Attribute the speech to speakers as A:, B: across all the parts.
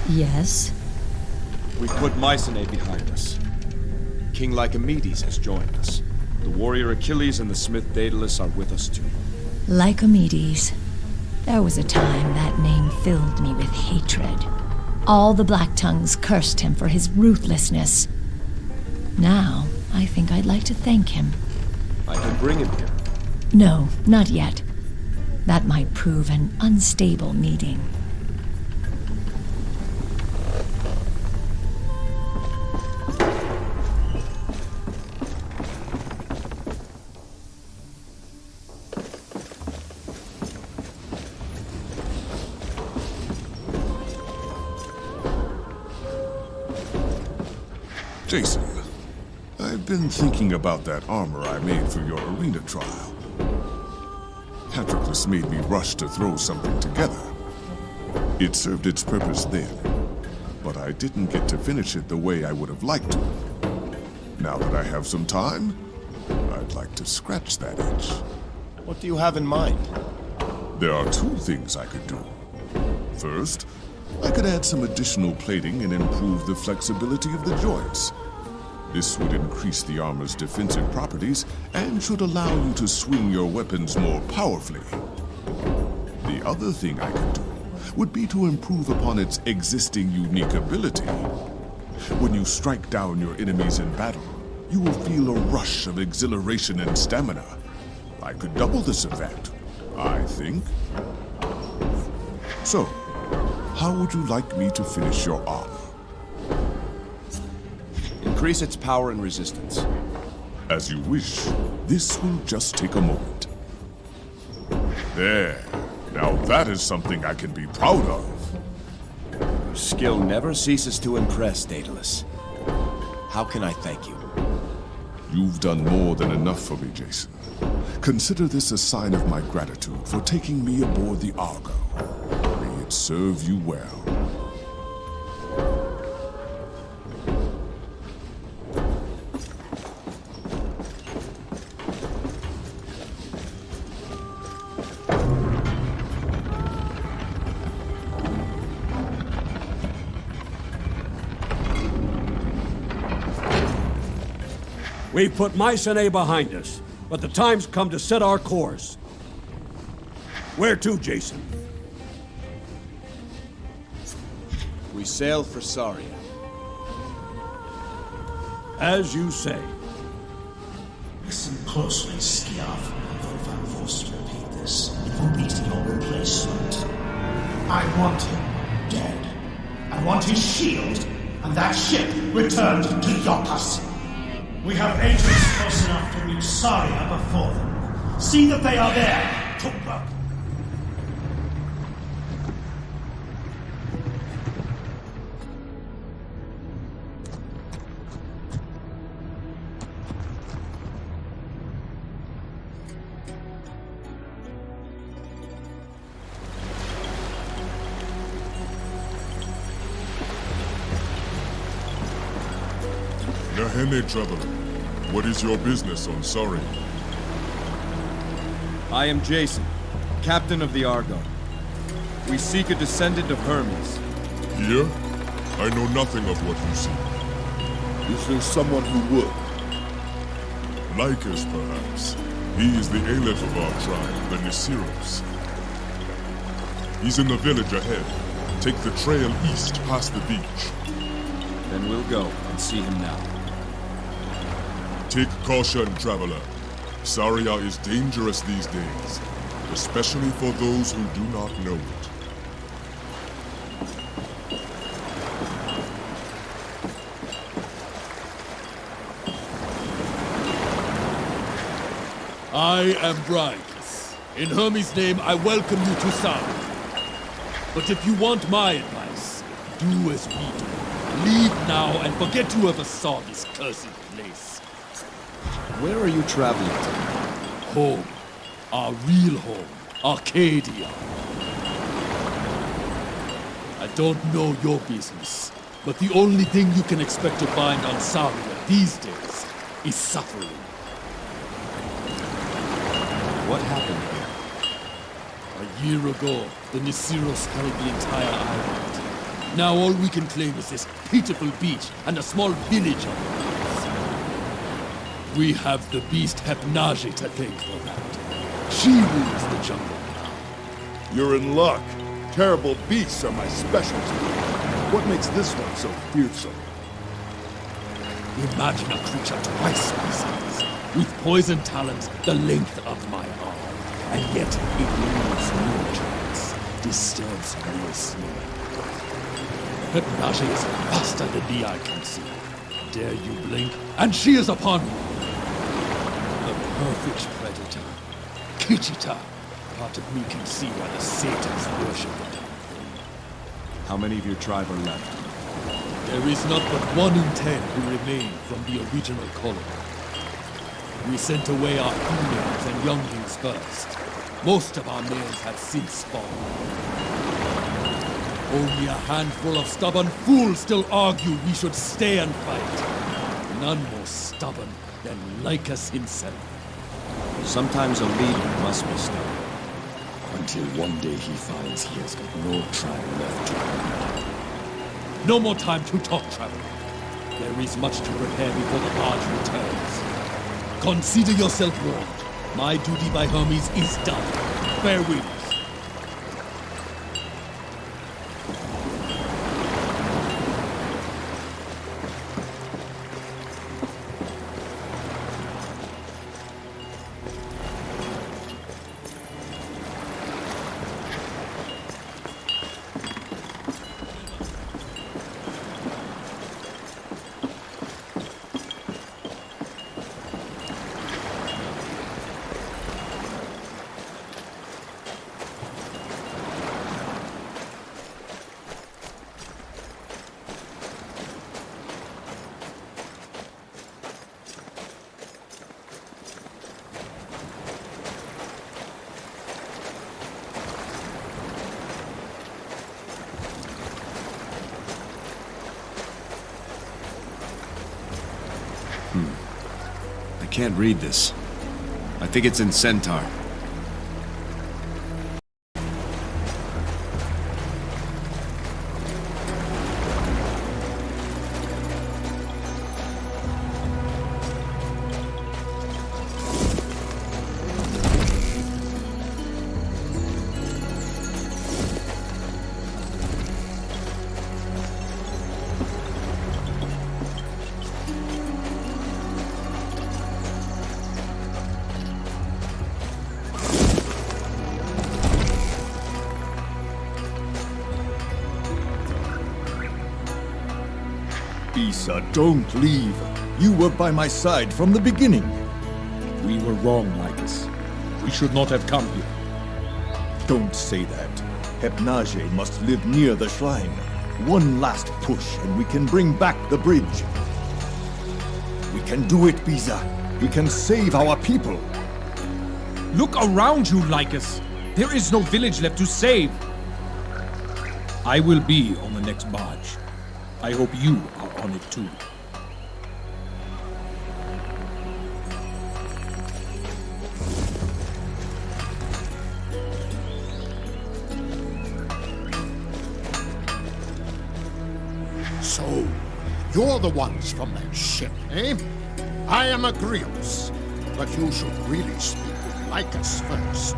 A: Yes?
B: We put Mycenae behind us. King Lycomedes has joined us. The warrior Achilles and the smith Daedalus are with us too.
A: Lycomedes. There was a time that name filled me with hatred. All the Black Tongues cursed him for his ruthlessness. Now, I think I'd like to thank him.
B: I can bring him here.
A: No, not yet. That might prove an unstable meeting.
C: Jason, I've been thinking about that armor I made for your arena trial. Patroclus made me rush to throw something together. It served its purpose then, but I didn't get to finish it the way I would have liked to. Now that I have some time, I'd like to scratch that itch.
B: What do you have in mind?
C: There are two things I could do. First, I could add some additional plating and improve the flexibility of the joints. This would increase the armor's defensive properties and should allow you to swing your weapons more powerfully. The other thing I could do would be to improve upon its existing unique ability. When you strike down your enemies in battle, you will feel a rush of exhilaration and stamina. I could double this effect, I think. So, how would you like me to finish your armor?
B: Increase its power and resistance.
C: As you wish. This will just take a moment. There. Now that is something I can be proud of.
B: Your skill never ceases to impress, Daedalus. How can I thank you?
C: You've done more than enough for me, Jason. Consider this a sign of my gratitude for taking me aboard the Argo. May it serve you well.
D: We've put Mycenae behind us, but the time's come to set our course. Where to, Jason?
B: We sail for Saria.
D: As you say.
E: Listen closely, Skiav, though I'm forced to repeat this. It will be to your replacement. I want him dead. I want his shield, and that ship returned to Yopas. We have agents close enough to reach Saria before them. See that they are there to work.
C: Naje, traveler. What is your business on Saria?
B: I am Jason, captain of the Argo. We seek a descendant of Hermes.
C: Here? I know nothing of what you seek. Is there someone who would? Lycus, perhaps. He is the Aleph of our tribe, the Nessus. He's in the village ahead. Take the trail east past the beach.
B: Then we'll go and see him now.
C: Take caution, traveler. Saria is dangerous these days, especially for those who do not know it.
F: I am Bryce. In Hermes' name, I welcome you to Saria. But if you want my advice, do as we do. Leave now and forget you ever saw this cursed place.
B: Where are you traveling to?
F: Home. Our real home. Arcadia. I don't know your business, but the only thing you can expect to find on Saria these days is suffering.
B: What happened here?
F: A year ago, the Nessus held the entire island. Now all we can claim is this pitiful beach and a small village on the hills. We have the beast Naje to thank for that. She rules the jungle now.
G: You're in luck. Terrible beasts are my specialty. What makes this one so fearsome?
F: Imagine a creature twice my size, with poison talons the length of my arm, and yet it leaves no chance, disturbs no sleep. Naje is faster than the eye can see. Dare you blink, and she is upon you. The perfect predator. Kichita. Part of me can see why the Satans worship the damn thing.
B: How many of your tribe are left?
F: There is not but 1 in 10 who remain from the original colony. We sent away our females and younglings first. Most of our males have since spawned. Only a handful of stubborn fools still argue we should stay and fight. None more stubborn than Lycus himself.
B: Sometimes a leader must be stubborn.
F: Until one day he finds he has got no tribe left to lead. No more time to talk, traveler. There is much to prepare before the barge returns. Consider yourself warned. My duty by Hermes is done. Fair winds.
B: I can't read this. I think it's in Centaur.
G: Isa, don't leave. You were by my side from the beginning.
H: We were wrong, Lycus. We should not have come here.
G: Don't say that. Naje must live near the shrine. One last push and we can bring back the bridge. We can do it, Bisa. We can save our people.
H: Look around you, Lycus. There is no village left to save. I will be on the next barge. I hope you are on it too.
I: So, you're the ones from that ship, eh? I am Agrios, but you should really speak with Lycus first.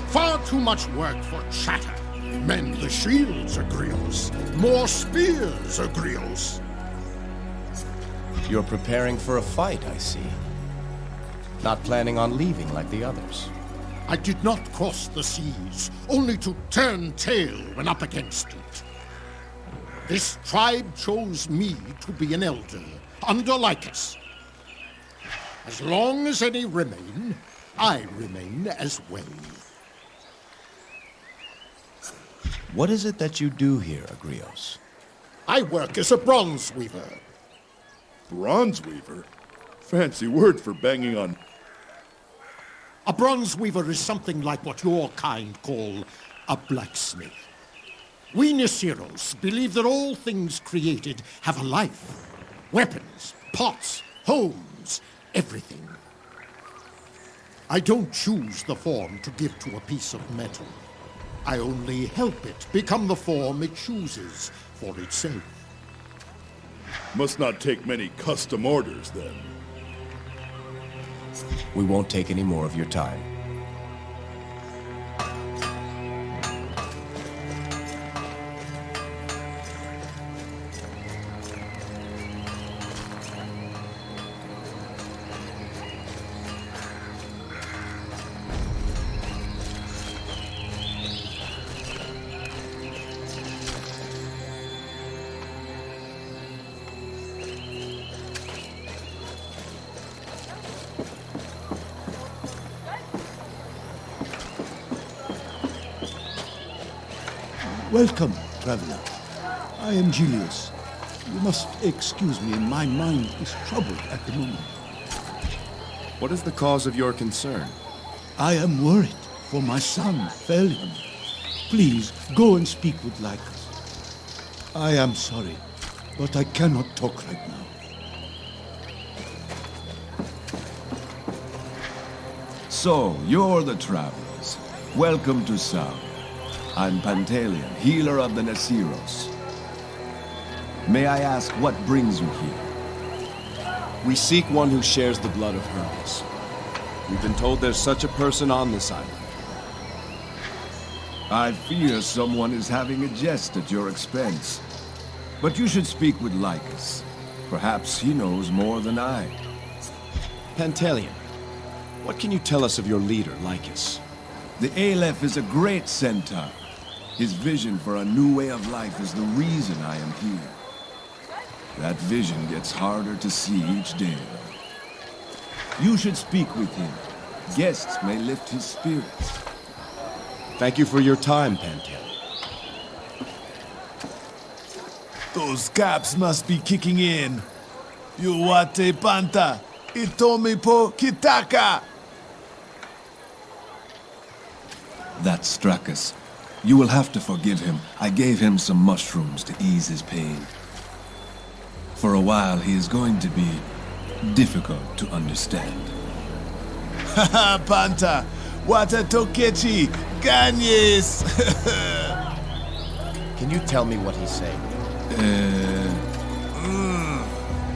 I: Far too much work for chatter. Mend the shields, Agrios. More spears, Agrios.
J: You're preparing for a fight, I see. Not planning on leaving like the others.
I: I did not cross the seas, only to turn tail when up against it. This tribe chose me to be an elder, under Lycus. As long as any remain, I remain as well.
J: What is it that you do here, Agrios?
I: I work as a bronze weaver.
G: Bronze weaver? Fancy word for banging on...
I: A bronze weaver is something like what your kind call a blacksmith. We Nesiros believe that all things created have a life. Weapons, pots, homes, everything. I don't choose the form to give to a piece of metal. I only help it become the form it chooses for itself.
C: Must not take many custom orders, then.
J: We won't take any more of your time.
G: Welcome, traveler. I am Julius. You must excuse me, my mind is troubled at the moment.
B: What is the cause of your concern?
G: I am worried for my son, Felion. Please, go and speak with Lycus. I am sorry, but I cannot talk right now.
K: So, you're the travelers. Welcome to Saria. I'm Pantaleon, healer of the Nessus. May I ask what brings you here?
B: We seek one who shares the blood of Hermes. We've been told there's such a person on this island.
K: I fear someone is having a jest at your expense. But you should speak with Lycus. Perhaps he knows more than I.
B: Pantaleon, what can you tell us of your leader, Lycus?
K: The Aleph is a great centaur. His vision for a new way of life is the reason I am here. That vision gets harder to see each day. You should speak with him. Guests may lift his spirits.
B: Thank you for your time, Pantaleon.
L: Those caps must be kicking in. Yuwate Panta, Itomi po Kitaka.
K: That struck us. You will have to forgive him. I gave him some mushrooms to ease his pain. For a while, he is going to be difficult to understand.
L: Haha, Panta, Wata Tokechi, Ganyes.
J: Can you tell me what he's saying?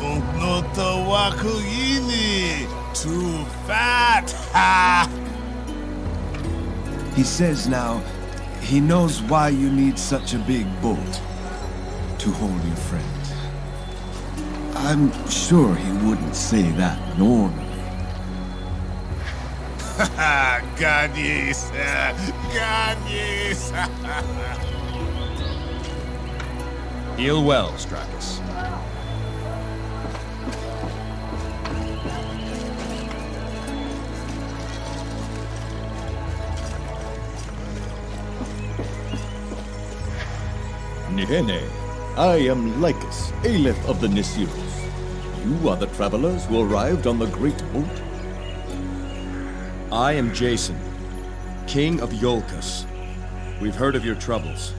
L: Uknoto Wakuyini, too fat. Ha!
K: He says now, he knows why you need such a big boat to hold your friend. I'm sure he wouldn't say that normally.
L: Ganyes, Ganyes.
B: Heal well, Stratus.
G: Nihene, I am Lycus, Aleph of the Nessus. You are the travelers who arrived on the great boat?
B: I am Jason, King of Iolcus. We've heard of your troubles.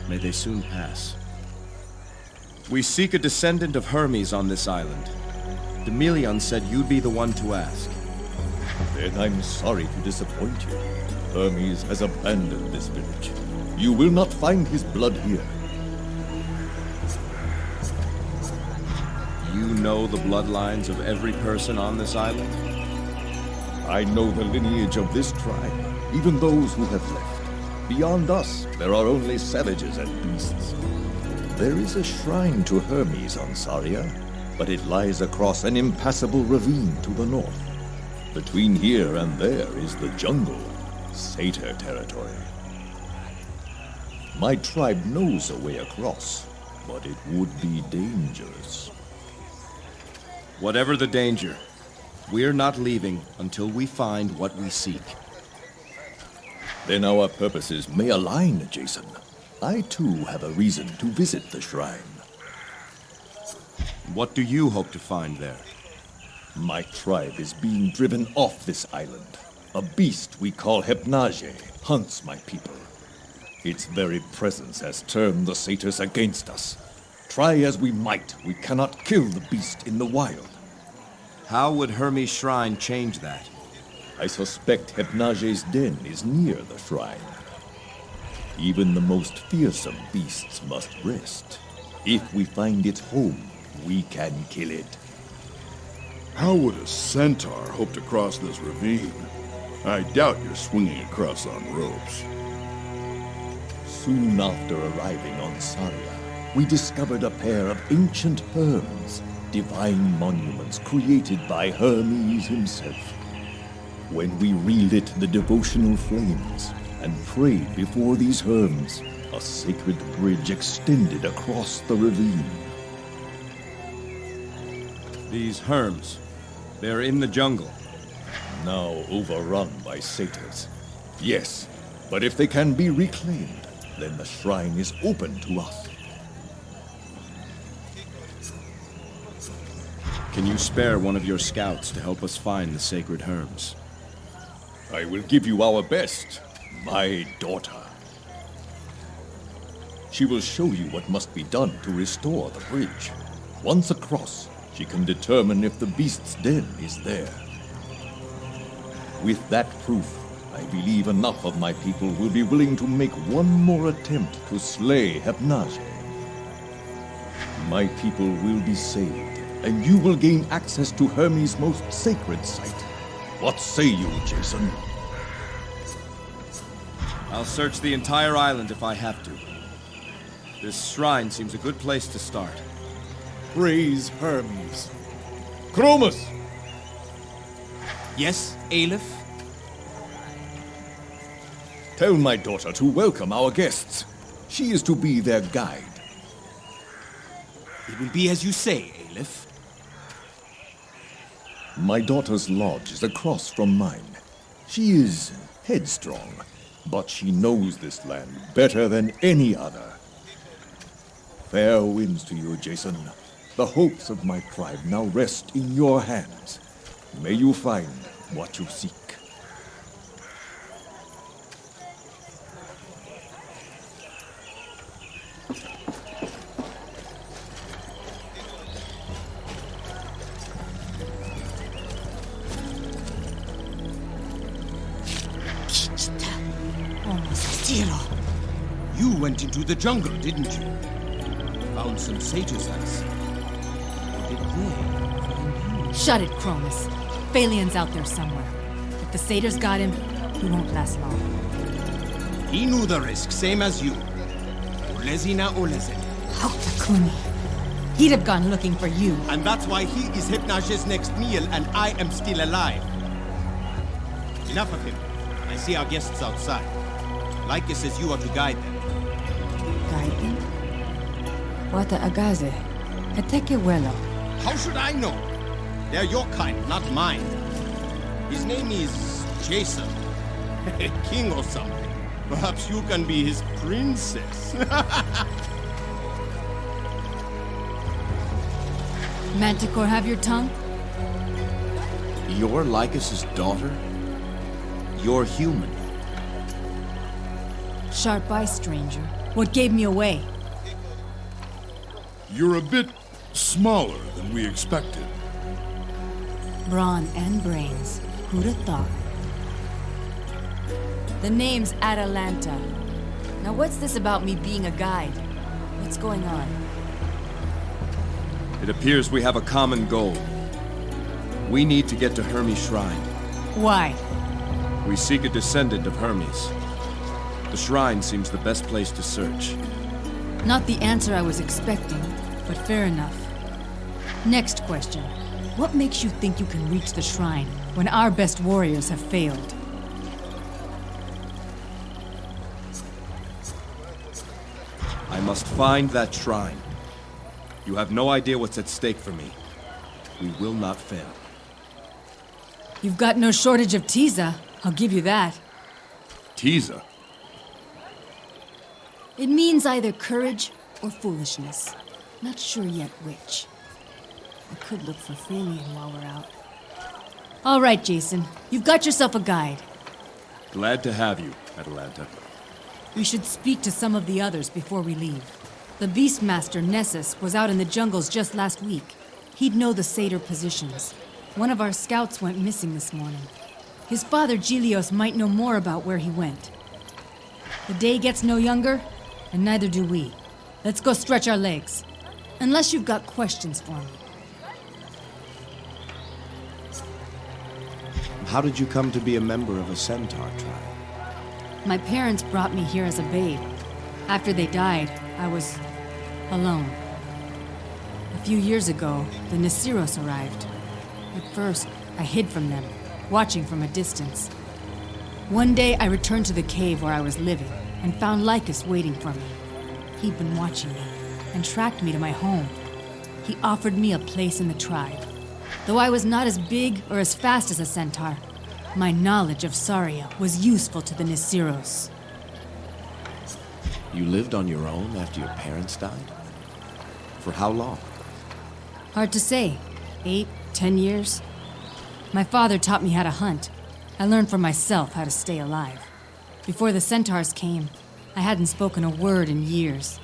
B: May they soon pass. We seek a descendant of Hermes on this island. Demelion said you'd be the one to ask.
G: Then I'm sorry to disappoint you. Hermes has abandoned this village. You will not find his blood here.
B: You know the bloodlines of every person on this island?
G: I know the lineage of this tribe, even those who have left. Beyond us, there are only savages and beasts. There is a shrine to Hermes on Saria, but it lies across an impassable ravine to the north. Between here and there is the jungle, Satyr territory. My tribe knows a way across, but it would be dangerous.
B: Whatever the danger, we're not leaving until we find what we seek.
G: Then our purposes may align, Jason. I too have a reason to visit the shrine.
B: What do you hope to find there?
G: My tribe is being driven off this island. A beast we call Naje hunts my people. Its very presence has turned the satyrs against us. Try as we might, we cannot kill the beast in the wild.
B: How would Hermes' shrine change that?
G: I suspect Naje's den is near the shrine. Even the most fearsome beasts must rest. If we find its home, we can kill it.
C: How would a centaur hope to cross this ravine? I doubt you're swinging across on ropes.
G: Soon after arriving on Saria, we discovered a pair of ancient herms, divine monuments created by Hermes himself. When we relit the devotional flames and prayed before these herms, a sacred bridge extended across the ravine.
B: These herms, they're in the jungle.
G: Now overrun by satyrs. Yes, but if they can be reclaimed, then the shrine is open to us.
B: Can you spare one of your scouts to help us find the sacred herms?
G: I will give you our best, my daughter. She will show you what must be done to restore the bridge. Once across, she can determine if the beast's den is there. With that proof, I believe enough of my people will be willing to make one more attempt to slay Naje. My people will be saved, and you will gain access to Hermes' most sacred site. What say you, Jason?
B: I'll search the entire island if I have to. This shrine seems a good place to start.
G: Praise Hermes. Chromus!
J: Yes, Aleph?
G: Tell my daughter to welcome our guests. She is to be their guide.
J: It will be as you say, Aleph.
G: My daughter's lodge is across from mine. She is headstrong, but she knows this land better than any other. Fair winds to you, Jason. The hopes of my tribe now rest in your hands. May you find what you seek.
J: You went into the jungle, didn't you? Found some satyrs, I see. Or did they find you?
M: Shut it, Cronus. Phalion's out there somewhere. If the satyrs got him, he won't last long.
J: He knew the risk, same as you. Olezina Olezen.
M: Hautakuni. He'd have gone looking for you.
J: And that's why he is Naje's next meal and I am still alive. Enough of him. I see our guests outside. Lycus says you are to guide them.
M: Guide them? Wata agaze. Heteke welo.
J: How should I know? They're your kind, not mine. His name is Jason. A king or something. Perhaps you can be his princess.
M: Manticore have your tongue?
B: You're Lycus's daughter? You're human.
M: Sharp eye, stranger. What gave me away?
C: You're a bit smaller than we expected.
M: Brawn and brains. Who'd have thought? The name's Atalanta. Now what's this about me being a guide? What's going on?
B: It appears we have a common goal. We need to get to Hermes' shrine.
M: Why?
B: We seek a descendant of Hermes. The shrine seems the best place to search.
M: Not the answer I was expecting, but fair enough. Next question. What makes you think you can reach the shrine when our best warriors have failed?
B: I must find that shrine. You have no idea what's at stake for me. We will not fail.
M: You've got no shortage of Tiza, I'll give you that.
C: Tiza?
M: It means either courage or foolishness. Not sure yet which. I could look for Phalion while we're out. All right, Jason. You've got yourself a guide.
B: Glad to have you, Atalanta.
M: We should speak to some of the others before we leave. The Beastmaster, Nessus, was out in the jungles just last week. He'd know the satyr positions. One of our scouts went missing this morning. His father, Gilios, might know more about where he went. The day gets no younger, and neither do we. Let's go stretch our legs. Unless you've got questions for me.
B: How did you come to be a member of a centaur tribe?
M: My parents brought me here as a babe. After they died, I was alone. A few years ago, the Nessus arrived. At first, I hid from them, watching from a distance. One day, I returned to the cave where I was living and found Lycus waiting for me. He'd been watching me and tracked me to my home. He offered me a place in the tribe. Though I was not as big or as fast as a centaur, my knowledge of Saria was useful to the Nessus.
B: You lived on your own after your parents died? For how long?
M: Hard to say. 8, 10 years? My father taught me how to hunt. I learned for myself how to stay alive. Before the centaurs came, I hadn't spoken a word in years.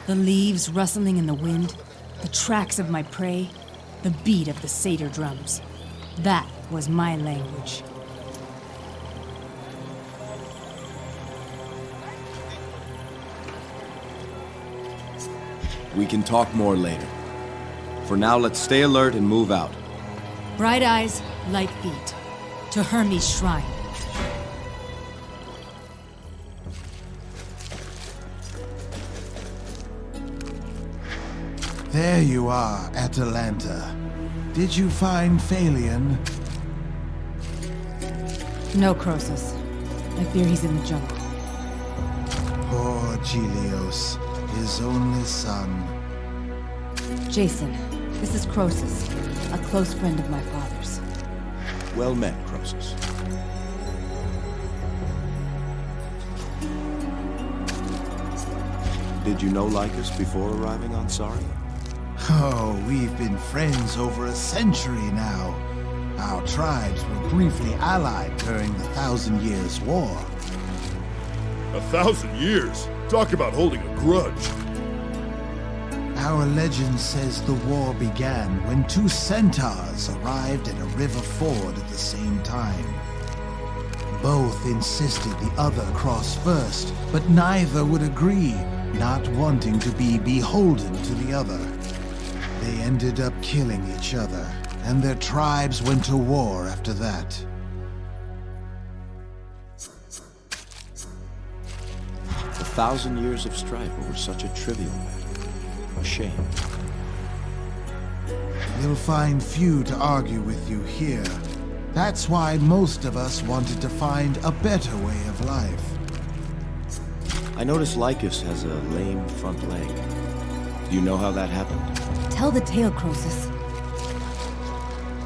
M: The leaves rustling in the wind, the tracks of my prey, the beat of the satyr drums. That was my language.
B: We can talk more later. For now, let's stay alert and move out.
M: Bright eyes, light feet. To Hermes' shrine.
N: There you are, Atalanta. Did you find Phalion?
M: No, Croesus. I fear he's in the jungle.
N: Poor Gelios, his only son.
M: Jason, this is Croesus, a close friend of my father's.
B: Well met, Croesus. Did you know Lycus before arriving on Saria?
N: Oh, we've been friends over a century now. Our tribes were briefly allied during the 1,000 Years' War.
L: 1,000 years? Talk about holding a grudge.
N: Our legend says the war began when 2 centaurs arrived at a river ford at the same time. Both insisted the other cross first, but neither would agree, not wanting to be beholden to the other. They ended up killing each other, and their tribes went to war after that.
B: The 1,000 years of strife over such a trivial matter. A shame.
N: You'll find few to argue with you here. That's why most of us wanted to find a better way of life.
B: I noticed Lycus has a lame front leg. Do you know how that happened?
M: Tell the tale, Croesus.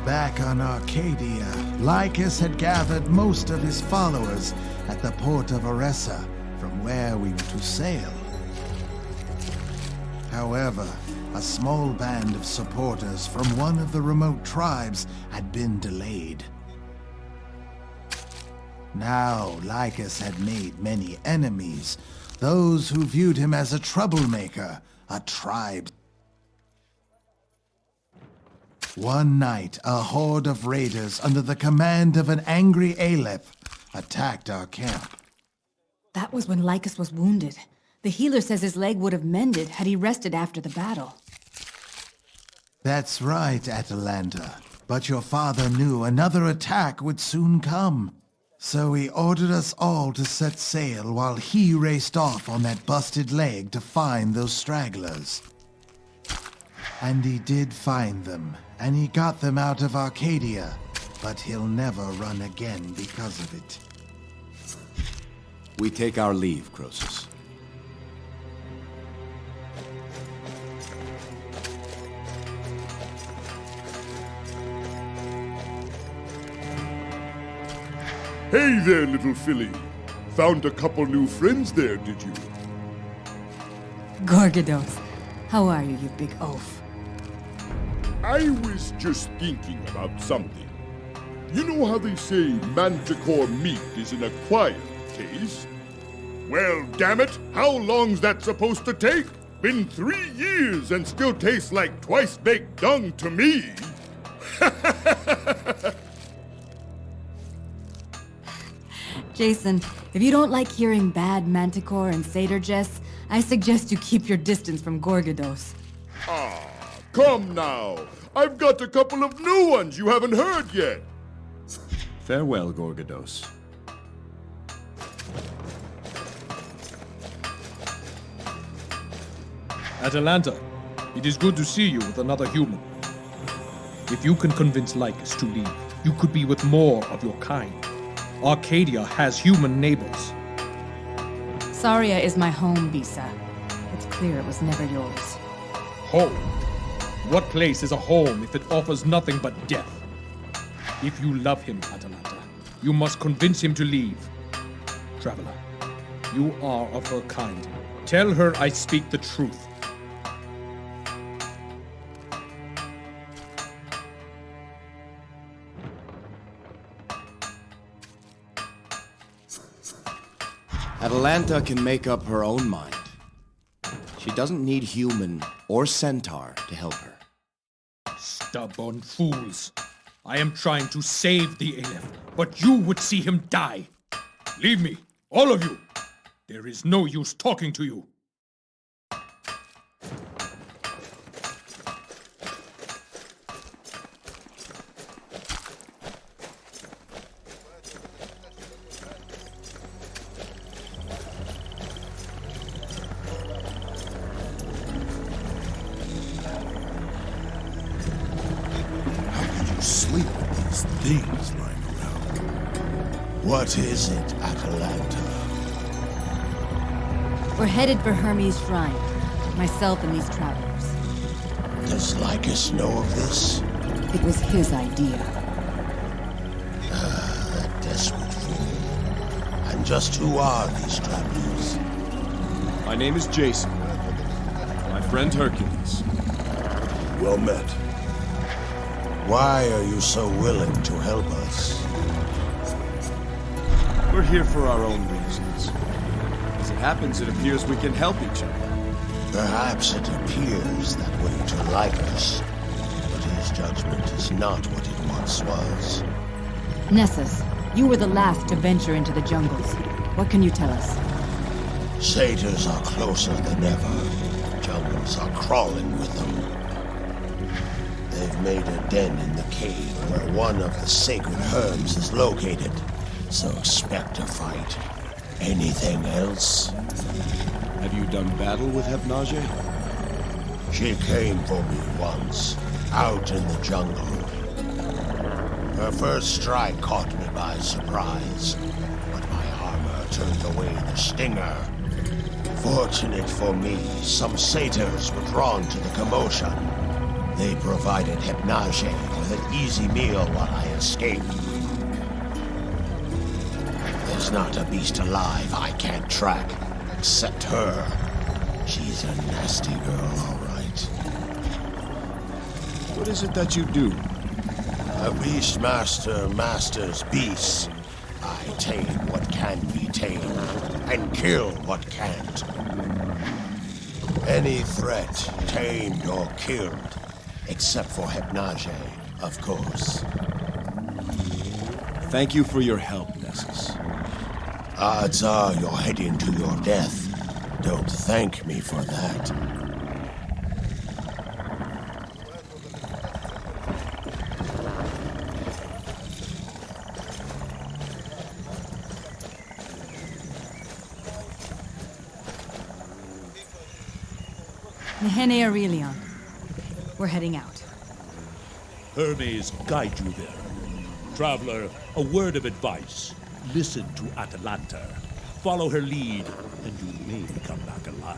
N: Back on Arcadia, Lycus had gathered most of his followers at the port of Oressa, from where we were to sail. However, a small band of supporters from one of the remote tribes had been delayed. Now, Lycus had made many enemies, those who viewed him as a troublemaker, a tribe. One night, a horde of raiders under the command of an angry Aleph attacked our camp.
M: That was when Lycus was wounded. The healer says his leg would have mended had he rested after the battle.
N: That's right, Atalanta. But your father knew another attack would soon come. So he ordered us all to set sail while he raced off on that busted leg to find those stragglers. And he did find them, and he got them out of Arcadia, but he'll never run again because of it.
B: We take our leave, Croesus.
L: Hey there, little filly. Found a couple new friends there, did you?
M: Gorgados, how are you, you big oaf?
L: I was just thinking about something. You know how they say manticore meat is an acquired taste? Well, damn it, how long's that supposed to take? Been 3 years and still tastes like twice-baked dung to me.
M: Jason, if you don't like hearing bad manticore and satyr jests, I suggest you keep your distance from Gorgodos.
L: Ah, come now. I've got a couple of new ones you haven't heard yet.
B: Farewell, Gorgodos.
H: Atalanta, it is good to see you with another human. If you can convince Lycus to leave, you could be with more of your kind. Arcadia has human neighbors.
M: Saria is my home, Bisa. It's clear it was never yours.
H: Home? What place is a home if it offers nothing but death? If you love him, Atalanta, you must convince him to leave. Traveler, you are of her kind. Tell her I speak the truth.
B: Atalanta can make up her own mind. She doesn't need human or centaur to help her.
H: Stubborn fools. I am trying to save the Aleph, but you would see him die. Leave me, all of you. There is no use talking to you.
G: Sleep with these things lying around. What is it, Atalanta?
M: We're headed for Hermes' shrine. Myself and these travelers.
G: Does Lycus know of this?
M: It was his idea.
G: That desperate fool. And just who are these travelers?
B: My name is Jason. My friend Hercules.
G: Well met. Why are you so willing to help us?
B: We're here for our own reasons. As it happens, it appears we can help each other.
G: Perhaps it appears that way to Lycus, but his judgment is not what it once was.
M: Nessus, you were the last to venture into the jungles. What can you tell us?
G: Satyrs are closer than ever. Jungles are crawling with them. They've made a den in the cave where one of the sacred herms is located. So expect a fight. Anything else?
B: Have you done battle with Naje?
G: She came for me once, out in the jungle. Her first strike caught me by surprise, but my armor turned away the stinger. Fortunate for me, some satyrs were drawn to the commotion. They provided Naje with an easy meal while I escaped. There's not a beast alive I can't track, except her. She's a nasty girl, all right.
B: What is it that you do?
G: A beast master masters beasts. I tame what can be tamed, and kill what can't. Any threat, tamed or killed. Except for Naje, of course.
B: Thank you for your help, Nessus.
G: Odds are you're heading to your death. Don't thank me for that.
M: Naje Aurelion. We're heading out.
F: Hermes guide you there. Traveler, a word of advice. Listen to Atalanta. Follow her lead, and you may come back alive.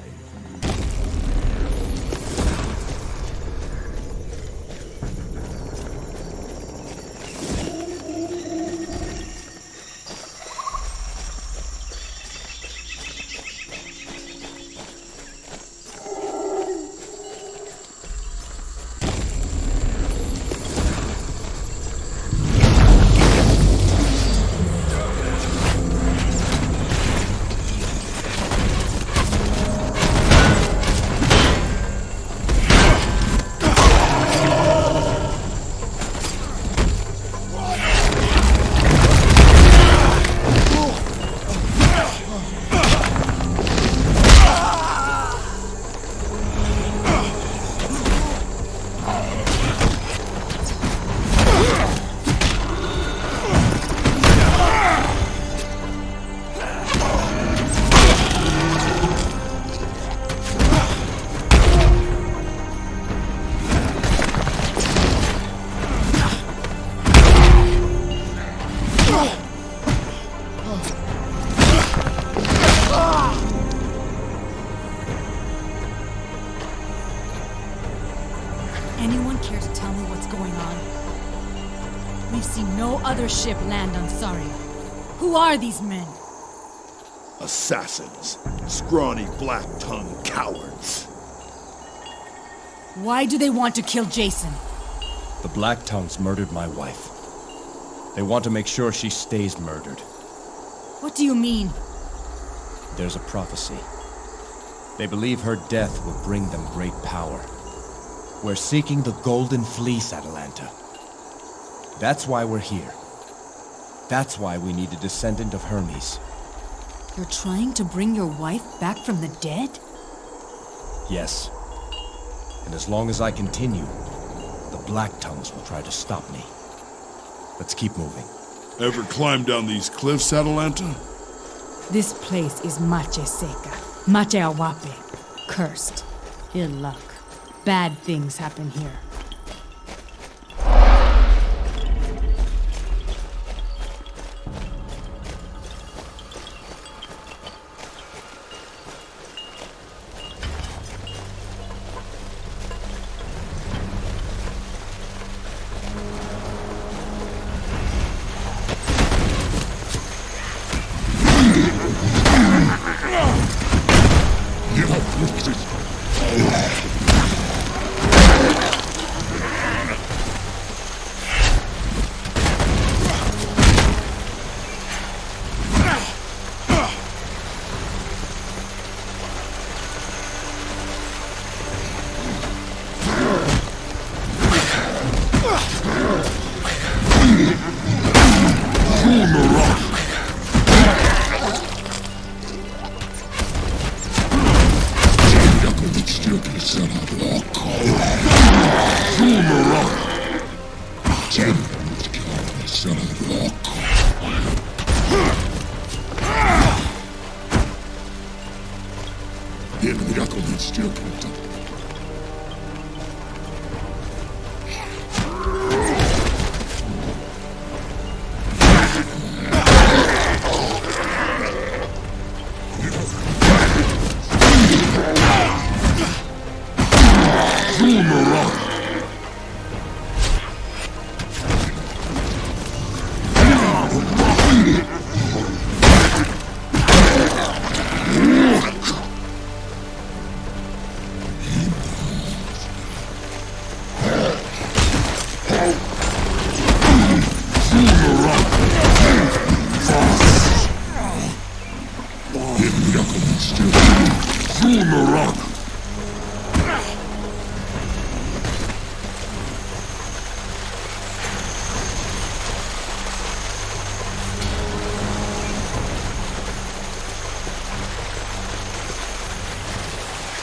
M: care to tell me what's going on? We've seen no other ship land on Saria. Who are these men?
L: Assassins. Scrawny, black-tongued cowards.
M: Why do they want to kill Jason?
B: The Black Tongues murdered my wife. They want to make sure she stays murdered.
M: What do you mean?
B: There's a prophecy. They believe her death will bring them great power. We're seeking the Golden Fleece, Atalanta. That's why we're here. That's why we need a descendant of Hermes.
M: You're trying to bring your wife back from the dead?
B: Yes. And as long as I continue, the Black Tongues will try to stop me. Let's keep moving.
L: Ever climb down these cliffs, Atalanta?
M: This place is Mache Seca, Mache Awape. Cursed. Ill luck. Bad things happen here.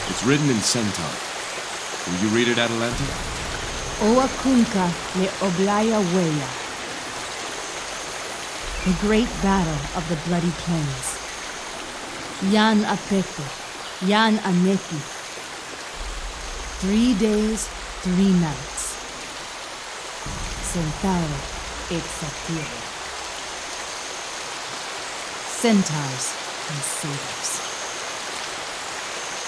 B: It's written in Centaur. Will you read it, Atalanta?
M: Oa Kunka le Oblaya Weya. The great battle of the bloody plains. Yan Apete, Yan Aneki. 3 days, 3 nights. Centauro et Satire. Centaurs and sabers.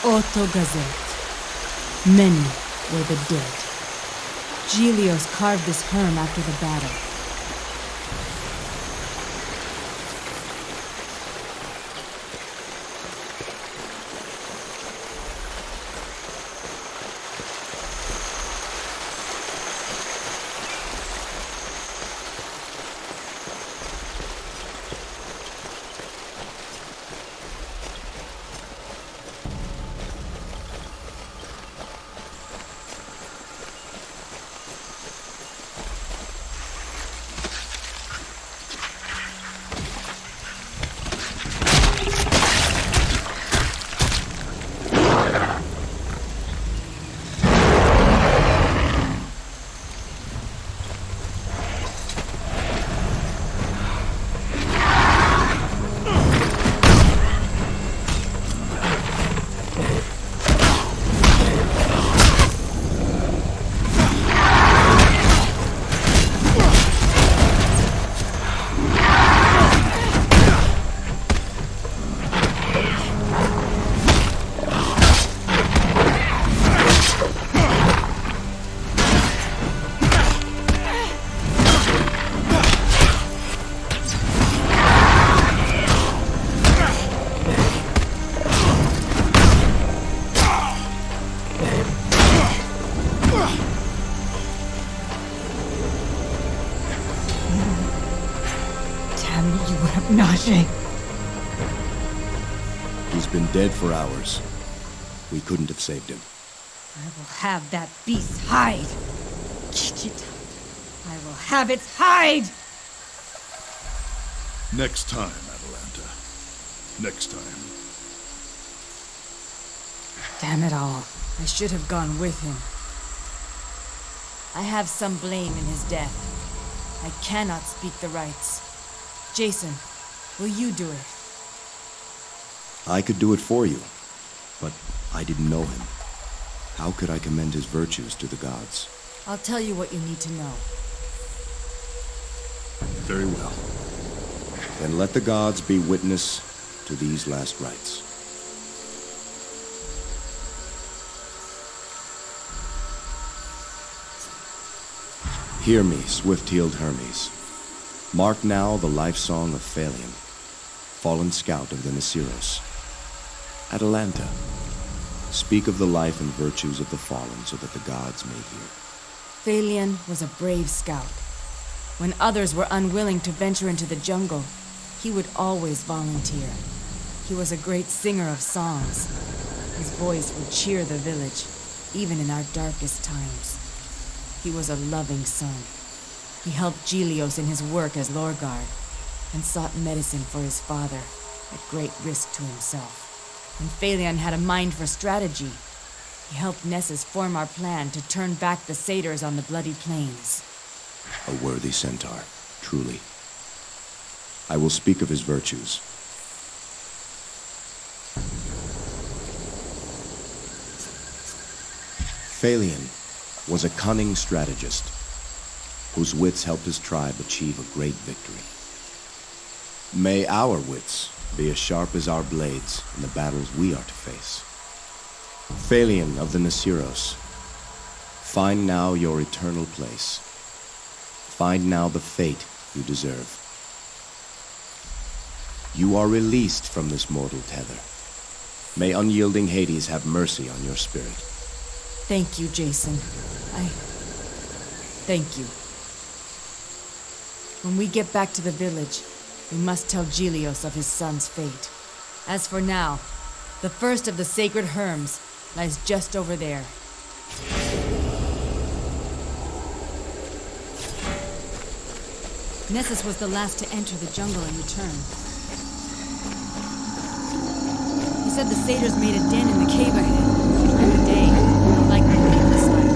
M: Otto Gazette. Many were the dead. Gelios carved this herm after the battle.
A: Naje.
B: He's been dead for hours. We couldn't have saved him.
A: I will have that beast's hide. Kitchita. I will have its hide!
L: Next time, Atalanta. Next time.
M: Damn it all. I should have gone with him. I have some blame in his death. I cannot speak the rights. Jason, will you do it?
B: I could do it for you, but I didn't know him. How could I commend his virtues to the gods?
M: I'll tell you what you need to know.
B: Very well. Then let the gods be witness to these last rites. Hear me, swift-heeled Hermes. Mark now the life song of Phalion, fallen scout of the Nesiros. Atalanta, speak of the life and virtues of the fallen so that the gods may hear.
M: Phalion was a brave scout. When others were unwilling to venture into the jungle, he would always volunteer. He was a great singer of songs. His voice would cheer the village, even in our darkest times. He was a loving son. He helped Gelios in his work as Lorguard, and sought medicine for his father, at great risk to himself. When Phalion had a mind for strategy, he helped Nessus form our plan to turn back the satyrs on the bloody plains.
B: A worthy centaur, truly. I will speak of his virtues. Phalion was a cunning strategist, whose wits helped his tribe achieve a great victory. May our wits be as sharp as our blades in the battles we are to face. Phalion of the Nesiros, find now your eternal place. Find now the fate you deserve. You are released from this mortal tether. May unyielding Hades have mercy on your spirit.
M: Thank you, Jason. Thank you. When we get back to the village, we must tell Gelios of his son's fate. As for now, the first of the sacred Herms lies just over there. Nessus was the last to enter the jungle and return. He said the satyrs made a den in the cave ahead during the day, like the side.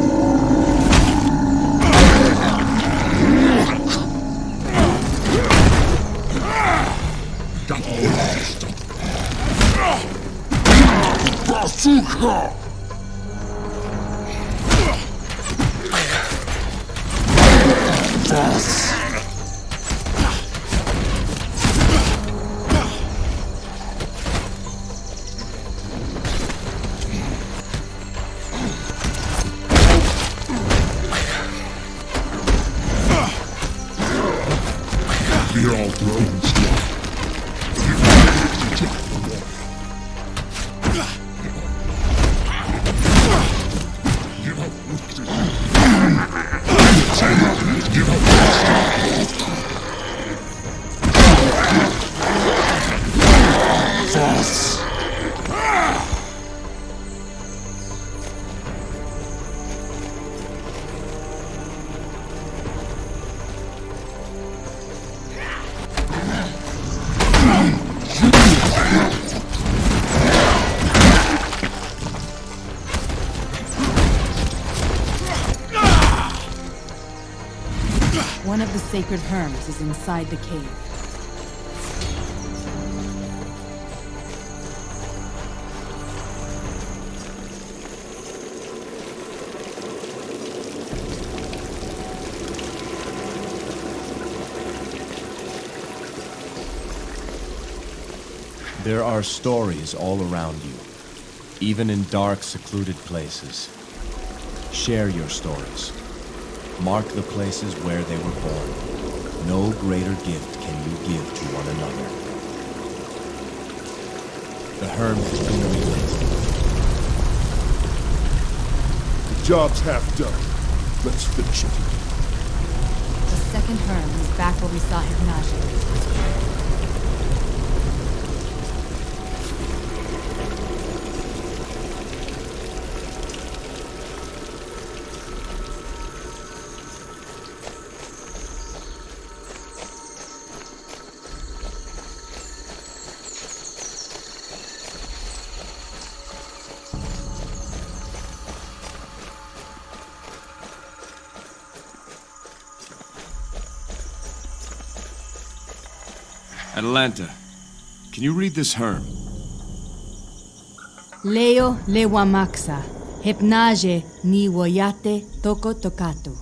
L: Bazooka!
M: One of the sacred Herms is inside the cave.
B: There are stories all around you, even in dark, secluded places. Share your stories. Mark the places where they were born. No greater gift can you give to one another. The Herm has been relit.
L: The job's half done. Let's finish it.
M: The second Herm is back where we saw his Naje.
B: Atalanta, can you read this herm?
M: Leo lewamaxa, Naje ni woyate toko tokatu.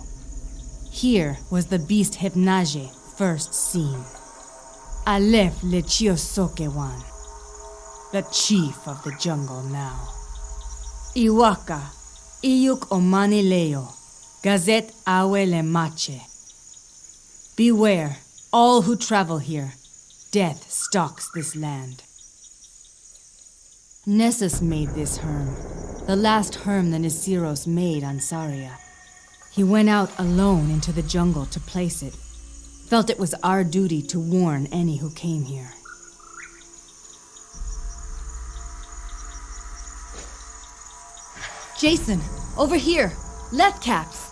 M: Here was the beast Naje first seen. Aleph lechiosokewan, the chief of the jungle now. Iwaka, iyuk omani leo, gazet awe le mache. Beware, all who travel here. Death stalks this land. Nessus made this herm, the last herm the Nesiros made on Saria. He went out alone into the jungle to place it. Felt it was our duty to warn any who came here. Jason, over here! Left caps!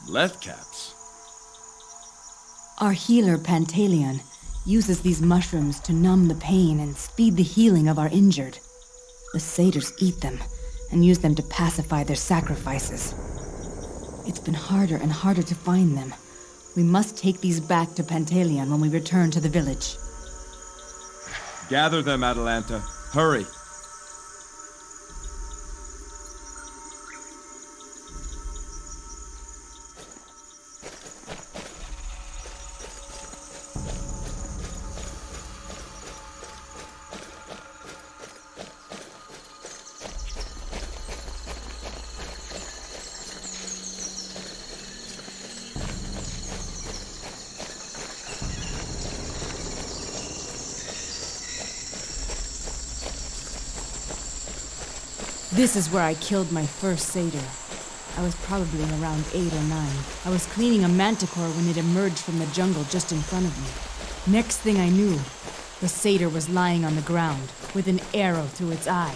B: Left caps?
M: Our healer, Pantaleon, uses these mushrooms to numb the pain and speed the healing of our injured. The satyrs eat them and use them to pacify their sacrifices. It's been harder and harder to find them. We must take these back to Pantaleon when we return to the village.
B: Gather them, Atalanta. Hurry.
M: This is where I killed my first satyr. I was probably around 8 or 9. I was cleaning a manticore when it emerged from the jungle just in front of me. Next thing I knew, the satyr was lying on the ground with an arrow through its eye.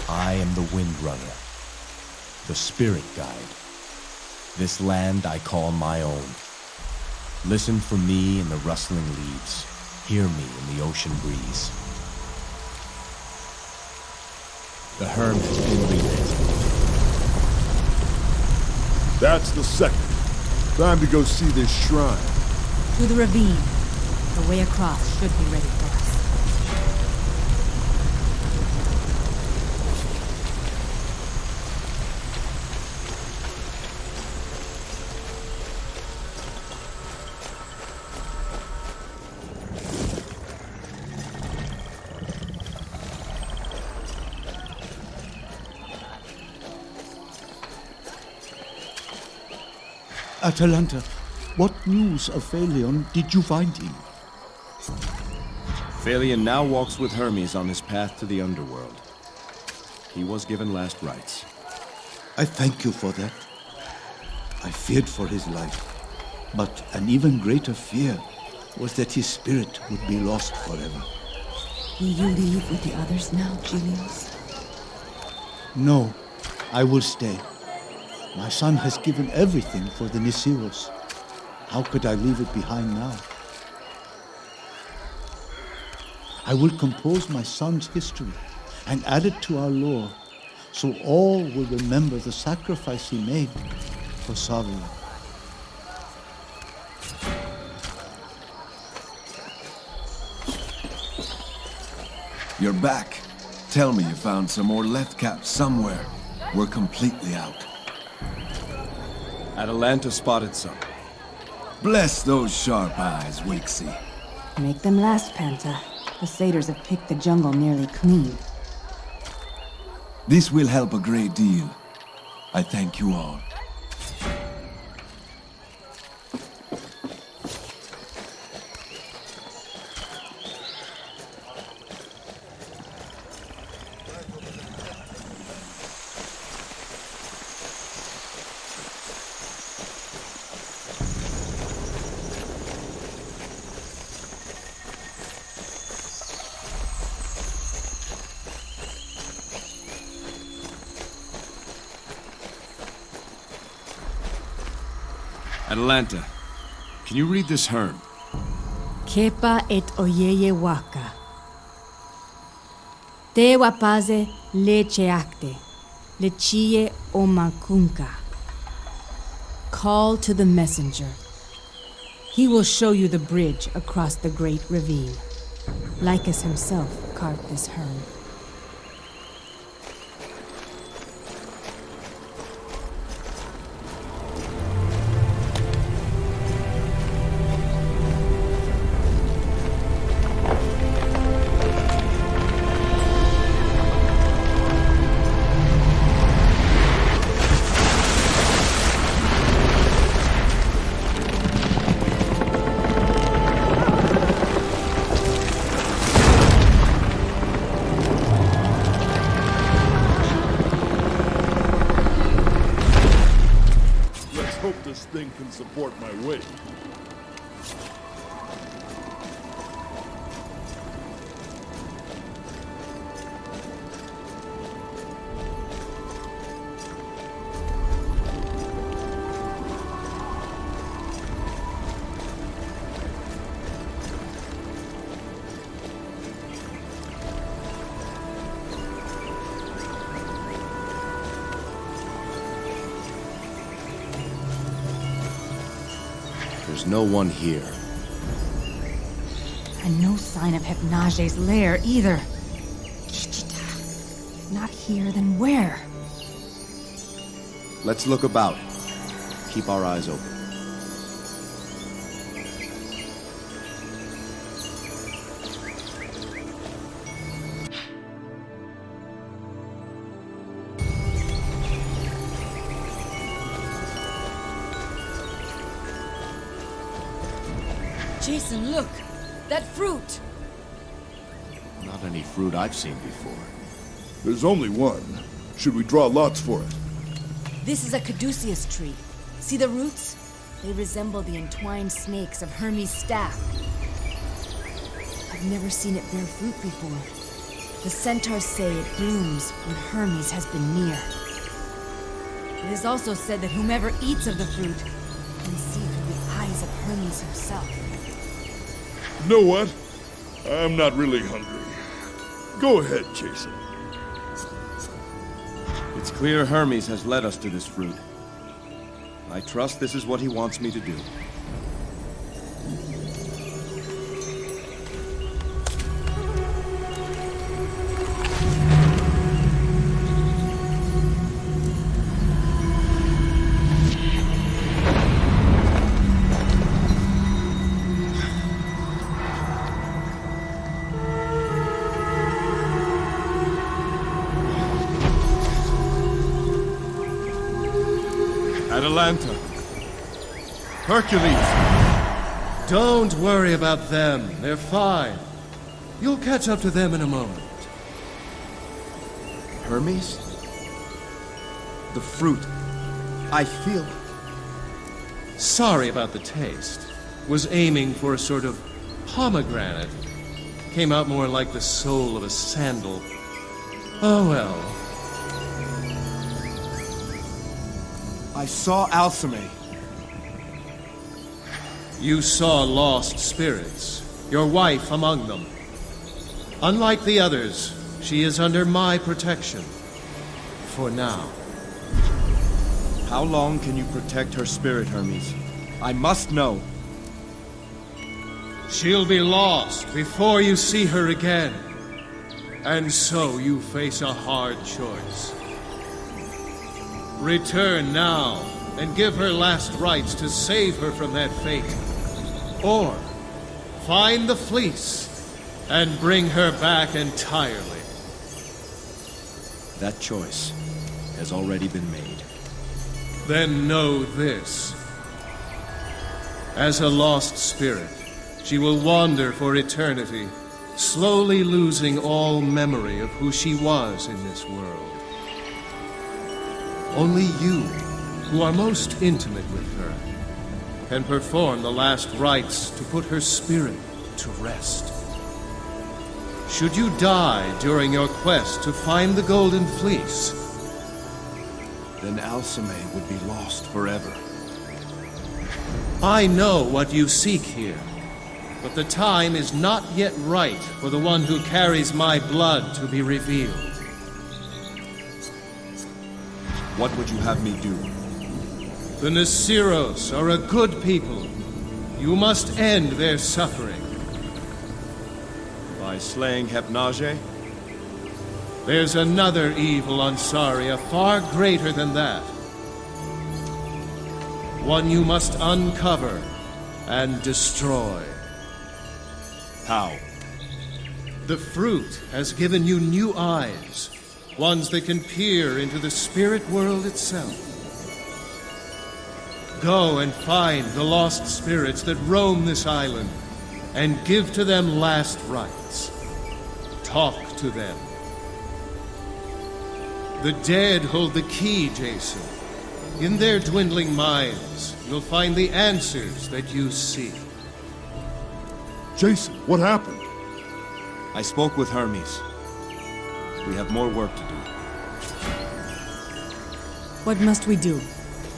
O: I am the Windrunner, the spirit guide. This land I call my own. Listen for me in the rustling leaves. Hear me in the ocean breeze. The herm has been relit.
L: That's the second. Time to go see this shrine.
M: To the ravine. The way across should be ready for us.
G: Atalanta, what news of Phaleon did you find him?
B: Phaleon now walks with Hermes on his path to the underworld. He was given last rites.
G: I thank you for that. I feared for his life, but an even greater fear was that his spirit would be lost forever.
M: Will you leave with the others now, Julius?
G: No, I will stay. My son has given everything for the Nesiros. How could I leave it behind now? I will compose my son's history and add it to our lore, so all will remember the sacrifice he made for Saria.
K: You're back. Tell me you found some more left caps somewhere. We're completely out.
B: Atalanta spotted some.
K: Bless those sharp eyes, Wixie.
M: Make them last, Panta. The satyrs have picked the jungle nearly clean.
K: This will help a great deal. I thank you all.
B: Atalanta, can you read this herm?
M: Kepa et oyeye waka. Te wapaze lecheacte, lechie omakunka. Call to the messenger. He will show you the bridge across the great ravine. Lycus himself carved this herm.
L: This thing can support my weight.
B: There's no one here.
M: And no sign of Naje's lair either. Kichita. Not here, then where?
B: Let's look about. Keep our eyes open.
A: Jason, look! That fruit!
B: Not any fruit I've seen before.
L: There's only one. Should we draw lots for it?
A: This is a caduceus tree. See the roots? They resemble the entwined snakes of Hermes' staff. I've never seen it bear fruit before. The centaurs say it blooms when Hermes has been near. It is also said that whomever eats of the fruit can see through the eyes of Hermes himself.
L: You know what? I'm not really hungry. Go ahead, Jason.
B: It's clear Hermes has led us to this fruit. I trust this is what he wants me to do.
P: Atalanta. Hercules. Don't worry about them. They're fine. You'll catch up to them in a moment.
B: Hermes? The fruit. I feel...
P: Sorry about the taste. Was aiming for a sort of pomegranate. Came out more like the sole of a sandal. Oh well.
B: I saw Alcime.
P: You saw lost spirits, your wife among them. Unlike the others, she is under my protection. For now.
B: How long can you protect her spirit, Hermes? I must know.
P: She'll be lost before you see her again. And so you face a hard choice. Return now, and give her last rites to save her from that fate. Or, find the fleece, and bring her back entirely.
B: That choice has already been made.
P: Then know this. As a lost spirit, she will wander for eternity, slowly losing all memory of who she was in this world. Only you, who are most intimate with her, can perform the last rites to put her spirit to rest. Should you die during your quest to find the Golden Fleece,
B: then Alcime would be lost forever.
P: I know what you seek here. But the time is not yet right for the one who carries my blood to be revealed.
B: What would you have me do?
P: The Nesiros are a good people. You must end their suffering.
B: By slaying Naje?
P: There's another evil on Saria far greater than that. One you must uncover and destroy.
B: How?
P: The fruit has given you new eyes, ones that can peer into the spirit world itself. Go and find the lost spirits that roam this island, and give to them last rites. Talk to them. The dead hold the key, Jason. In their dwindling minds, you'll find the answers that you seek.
L: Jason, what happened?
B: I spoke with Hermes. We have more work to do.
M: What must we do?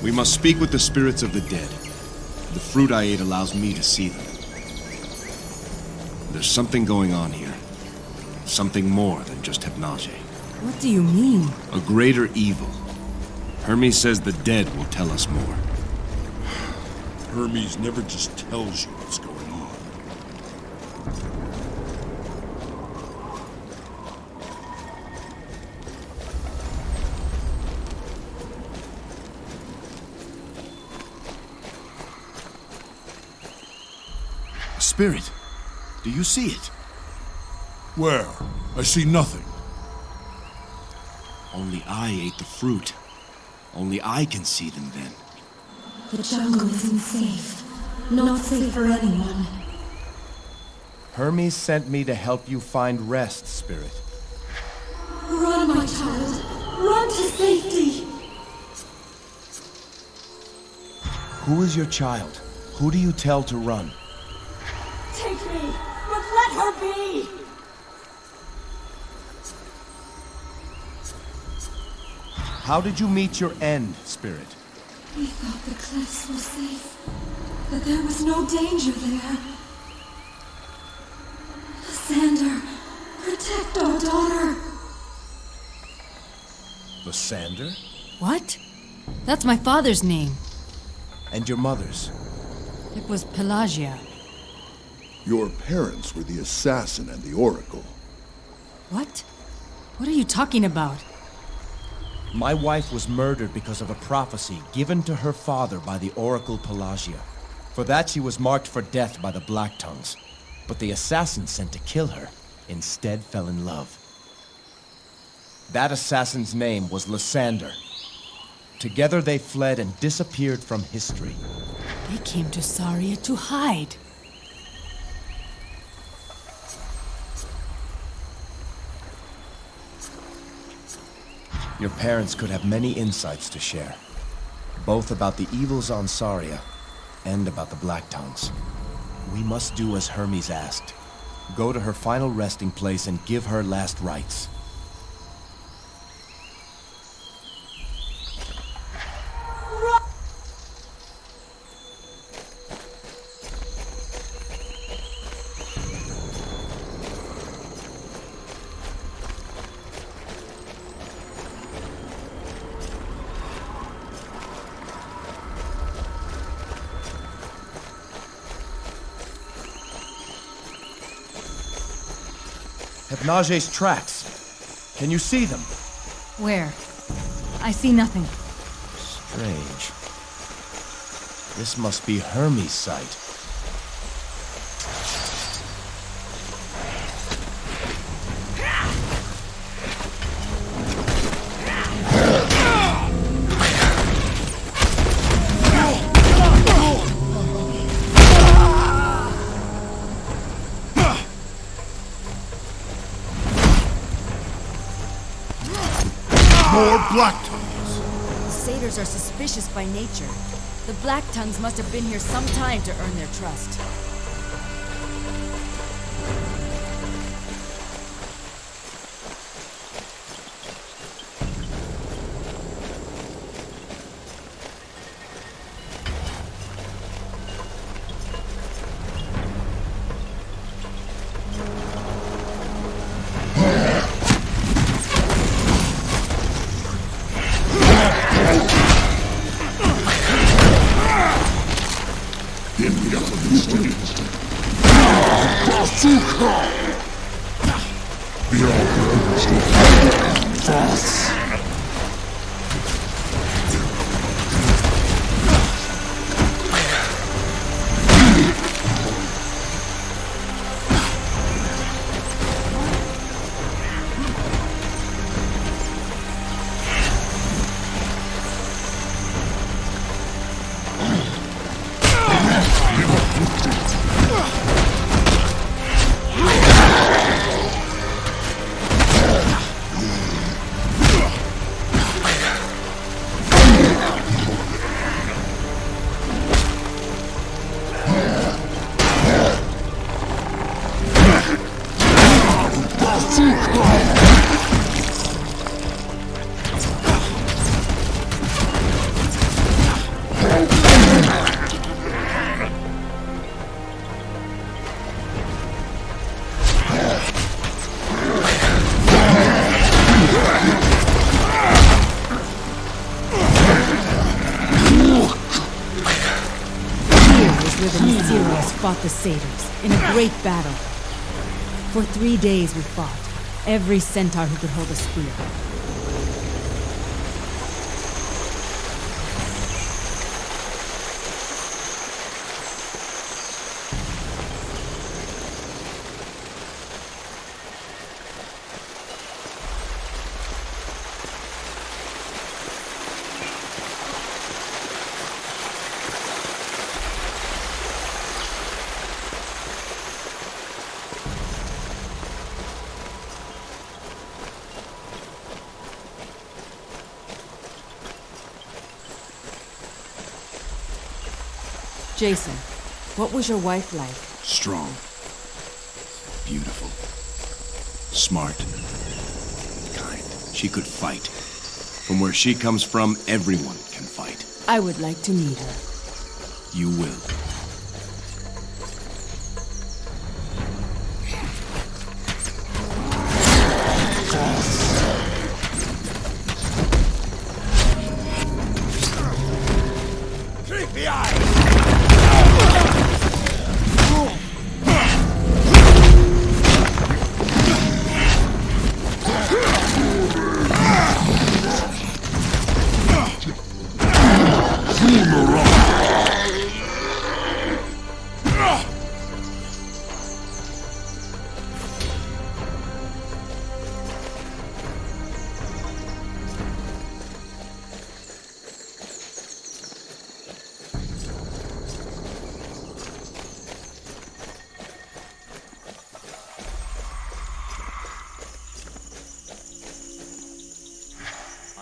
B: We must speak with the spirits of the dead. The fruit I ate allows me to see them. There's something going on here. Something more than just Naje.
M: What do you mean?
B: A greater evil. Hermes says the dead will tell us more.
L: Hermes never just tells you what's going on.
B: A spirit. Do you see it?
L: Where? I see nothing.
B: Only I ate the fruit. Only I can see them then.
Q: The jungle isn't safe. Not safe for anyone.
O: Hermes sent me to help you find rest, Spirit.
Q: Run, my child. Run to safety.
O: Who is your child? Who do you tell to run?
Q: Take me, but let her be.
O: How did you meet your end, Spirit?
Q: We thought the cliffs were safe, that there was no danger there. Lysander, protect our daughter.
O: Lysander?
M: What? That's my father's name.
O: And your mother's?
M: It was Pelagia.
L: Your parents were the assassin and the oracle.
M: What? What are you talking about?
O: My wife was murdered because of a prophecy given to her father by the oracle Pelagia. For that she was marked for death by the Black Tongues. But the assassin sent to kill her instead fell in love. That assassin's name was Lysander. Together they fled and disappeared from history.
M: They came to Saria to hide.
O: Your parents could have many insights to share. Both about the evils on Saria and about the Black Tongues. We must do as Hermes asked. Go to her final resting place and give her last rites. Naje's tracks. Can you see them?
M: Where? I see nothing.
O: Strange. This must be Hermes' site.
L: More Black Tongues!
R: The satyrs are suspicious by nature. The Black Tongues must have been here some time to earn their trust.
M: Fought the satyrs in a great battle. For 3 days we fought, every centaur who could hold a spear. Jason, what was your wife like?
K: Strong. Beautiful. Smart. Kind.
B: She could fight. From where she comes from, everyone can fight.
M: I would like to meet her.
B: You will.
J: Creepy eye!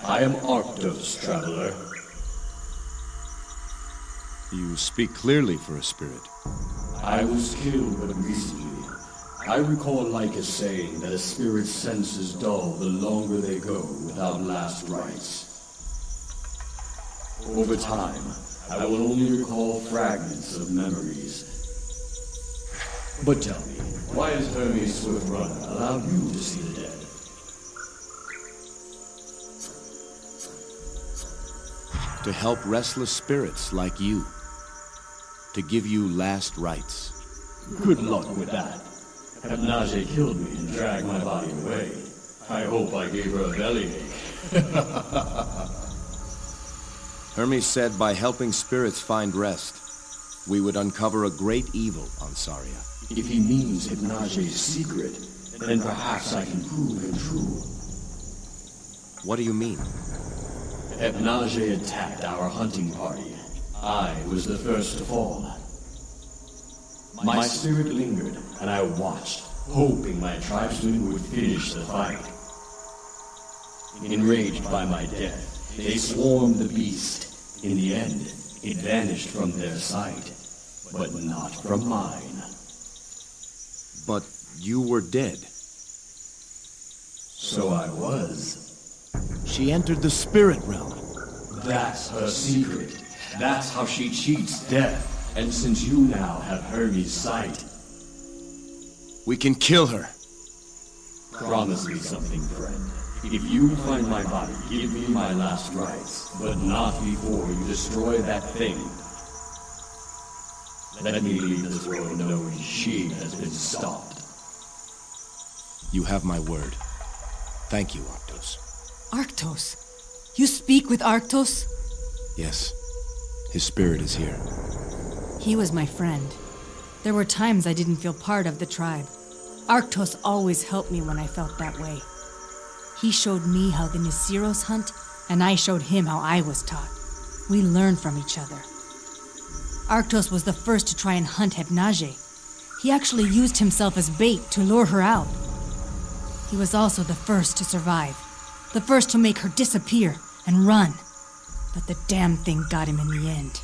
S: I am Arctos, traveler.
B: You speak clearly for a spirit.
S: I was killed but recently. I recall Lycus saying that a spirit's senses dull the longer they go without last rites. Over time, I will only recall fragments of memories. But tell me, why has Hermes Swift-Runner allowed you to see the dead?
B: To help restless spirits like you. To give you last rites.
S: Good luck with that. Have Naje killed me and dragged my body away. I hope I gave her a bellyache.
B: Hermes said by helping spirits find rest, we would uncover a great evil on Saria.
S: If he means Naje's secret, then perhaps I can prove him true.
B: What do you mean?
S: Naje attacked our hunting party. I was the first to fall. My spirit lingered, and I watched, hoping my tribesmen would finish the fight. Enraged by my death, they swarmed the beast. In the end, it vanished from their sight, but not from mine.
B: But you were dead.
S: So I was.
B: She entered the spirit realm.
S: That's her secret. That's how she cheats death. And since you now have Hermes' sight...
B: We can kill her.
S: Promise me something, friend. If you find my body, give me my last rites. But not before you destroy that thing. Let me leave this world knowing she has been stopped.
B: You have my word. Thank you, Arctos.
M: Arctos? You speak with Arctos?
B: Yes. His spirit is here.
M: He was my friend. There were times I didn't feel part of the tribe. Arctos always helped me when I felt that way. He showed me how the Nesiros hunt, and I showed him how I was taught. We learned from each other. Arctos was the first to try and hunt Naje. He actually used himself as bait to lure her out. He was also the first to survive. The first to make her disappear and run. But the damn thing got him in the end.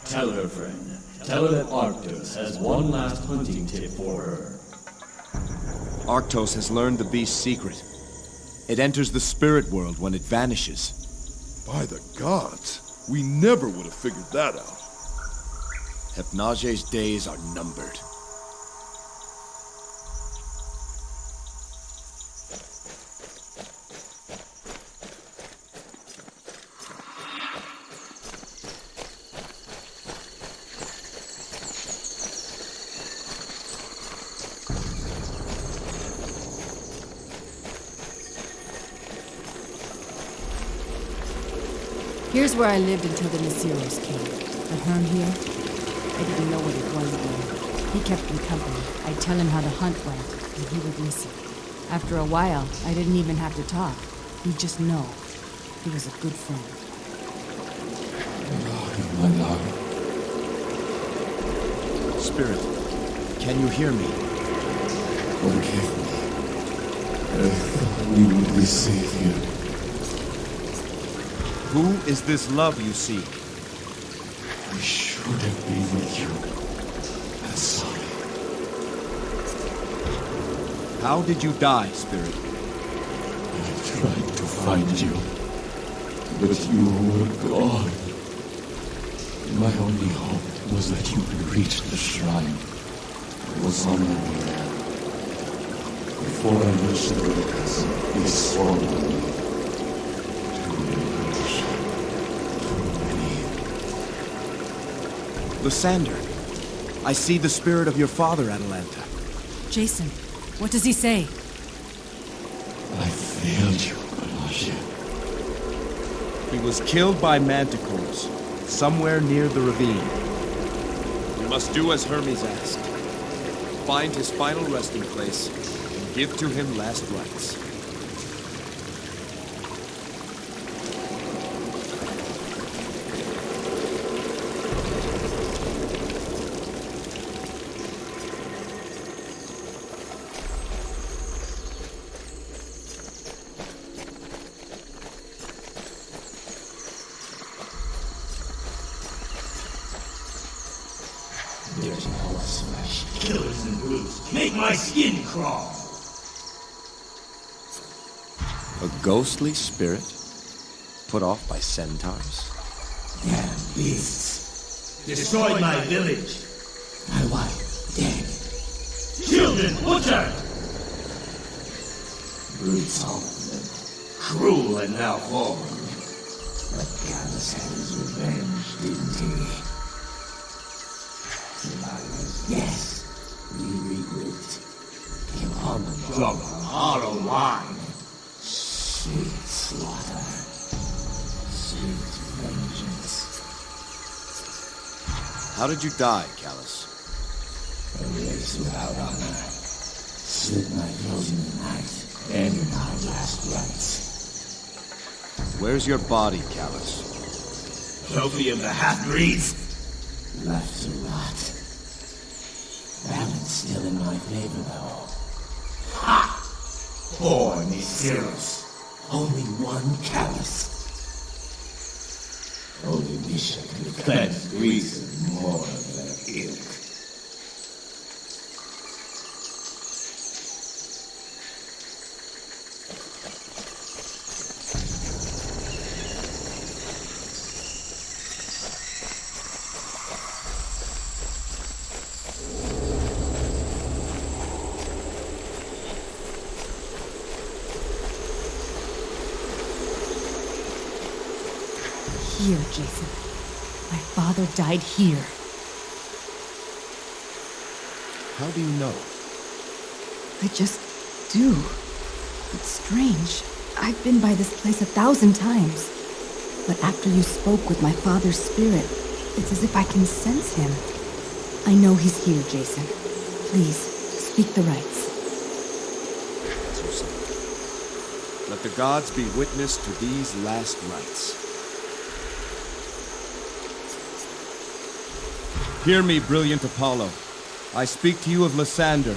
S: Tell her, friend. Tell her that Arctos has one last hunting tip for her.
B: Arctos has learned the beast's secret. It enters the spirit world when it vanishes.
L: By the gods, we never would have figured that out.
B: Naje's days are numbered.
M: Here's where I lived until the Nesiros came. The Herm here? I didn't know what it was then. He kept me company. I'd tell him how the hunt went, and he would listen. After a while, I didn't even have to talk. He'd just know. He was a good friend.
B: Spirit, can you hear me?
T: Forgive me. I thought we would be safe here.
B: Who is this love you seek?
T: I should have been with you. I'm sorry.
B: How did you die, Spirit?
T: I tried to find you, but you were gone. My only hope was that you would reach the shrine. I was on my way there. Before I reached the castle, they swarmed on me.
B: Lysander, I see the spirit of your father, Atalanta.
M: Jason, what does he say?
T: I failed you, Naje.
B: He was killed by manticores, somewhere near the ravine. We must do as Hermes asked. Find his final resting place, and give to him last rites.
E: There's no flesh. Killers and brutes. Make my skin crawl.
B: A ghostly spirit? Put off by centaurs?
E: Damn beasts. Destroyed my village. My wife, dead. Children, butchered! Brutes, all of them. Cruel and now fallen. But Gallus had his revenge, didn't he? Yes, we regrouped. Came on the drunk on hollow wine. Sweet slaughter. Sweet vengeance.
B: How did you die, Callus?
E: A race without honor. Slit my throat in the night. Ended my last rites.
B: Where's your body, Callus?
E: Trophy of the half-breeds? Left to rot. Balance still in my favor, though. Ha! Poor Nesiros. Only one callus. Only wish I could cleanse Greece of more of their ilk.
M: Here, Jason. My father died here.
B: How do you know?
M: I just
U: do. It's strange. I've been by this place 1,000 times. But after you spoke with my father's spirit, it's as if I can sense him. I know he's here, Jason. Please, speak the rites.
B: Let the gods be witness to these last rites. Hear me, brilliant Apollo. I speak to you of Lysander,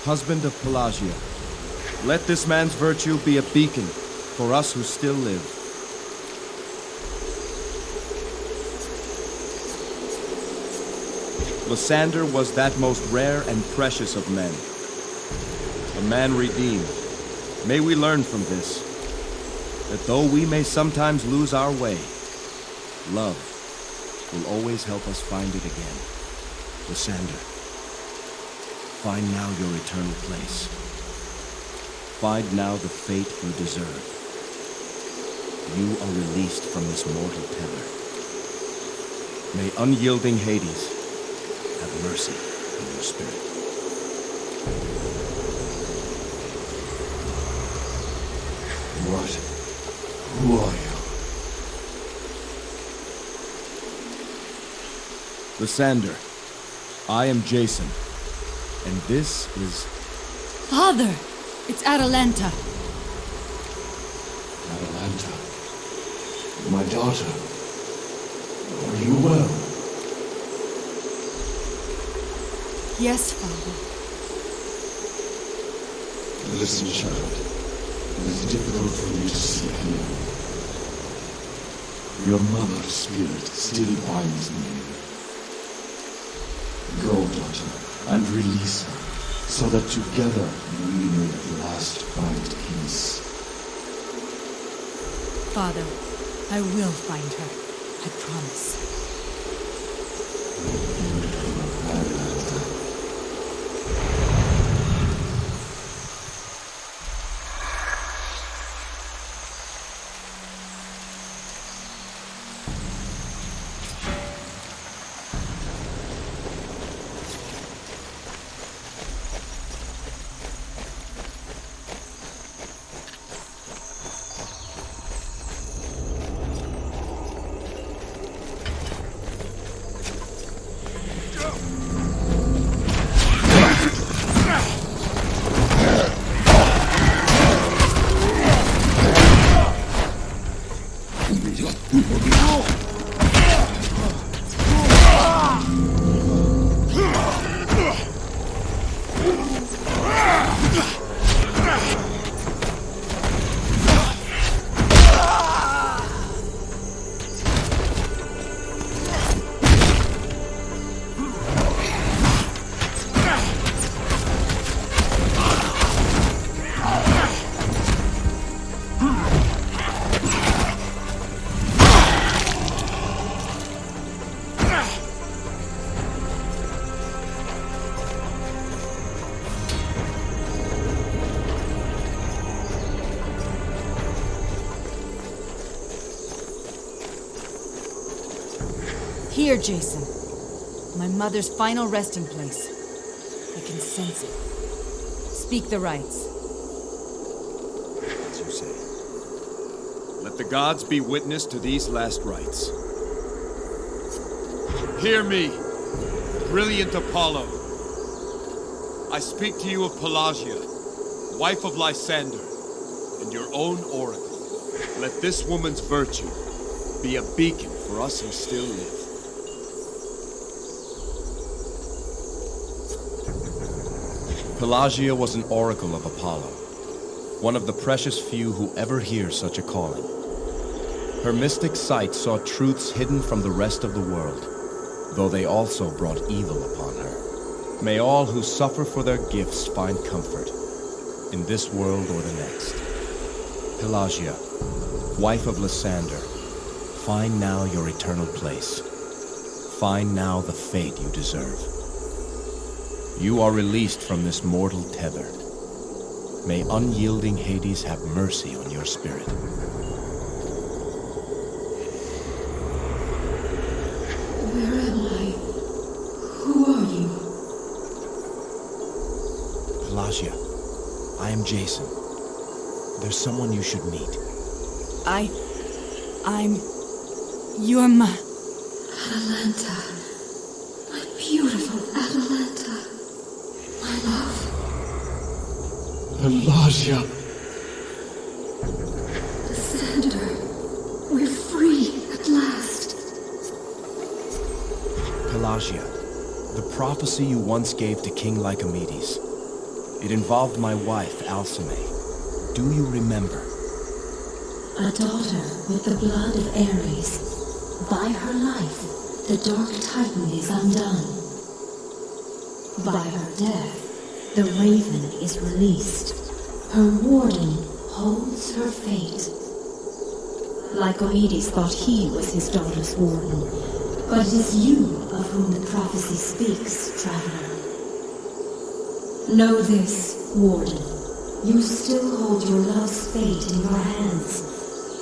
B: husband of Pelagia. Let this man's virtue be a beacon for us who still live. Lysander was that most rare and precious of men. A man redeemed. May we learn from this, that though we may sometimes lose our way, love will always help us find it again. Lysander, find now your eternal place. Find now the fate you deserve. You are released from this mortal tether. May unyielding Hades have mercy on your spirit.
T: What? Who are you?
B: Lysander, I am Jason, and this is...
M: Father! It's Atalanta.
T: Atalanta. My daughter. Are you well?
M: Yes, Father.
T: Listen, child. It is difficult for me to see you. Your mother's spirit still binds me. Go, daughter, and release her, so that together we may at last find peace.
M: Father, I will find her. I promise. Here, Jason. My mother's final resting place. I can sense it. Speak the rites.
B: As you say. Let the gods be witness to these last rites. Hear me, brilliant Apollo. I speak to you of Pelagia, wife of Lysander, and your own oracle. Let this woman's virtue be a beacon for us who still live. Pelagia was an oracle of Apollo, one of the precious few who ever hear such a calling. Her mystic sight saw truths hidden from the rest of the world, though they also brought evil upon her. May all who suffer for their gifts find comfort, in this world or the next. Pelagia, wife of Lysander, find now your eternal place. Find now the fate you deserve. You are released from this mortal tether. May unyielding Hades have mercy on your spirit.
Q: Where am I? Who are you?
B: Pelagia, I
O: I am Jason. There's someone you should meet.
U: You're my...
Q: Atalanta. My beautiful Atalanta. My love.
T: Naje.
Q: The Sender. We're free at last.
O: Pelagia, the prophecy you once gave to King Lycomedes. It involved my wife, Alcime. Do you remember?
Q: A daughter with the blood of Ares. By her life, the Dark Titan is undone. By her death, the Raven is released. Her warden holds her fate. Lycomedes thought he was his daughter's warden, but it is you of whom the prophecy speaks, traveler. Know this, warden. You still hold your love's fate in your hands.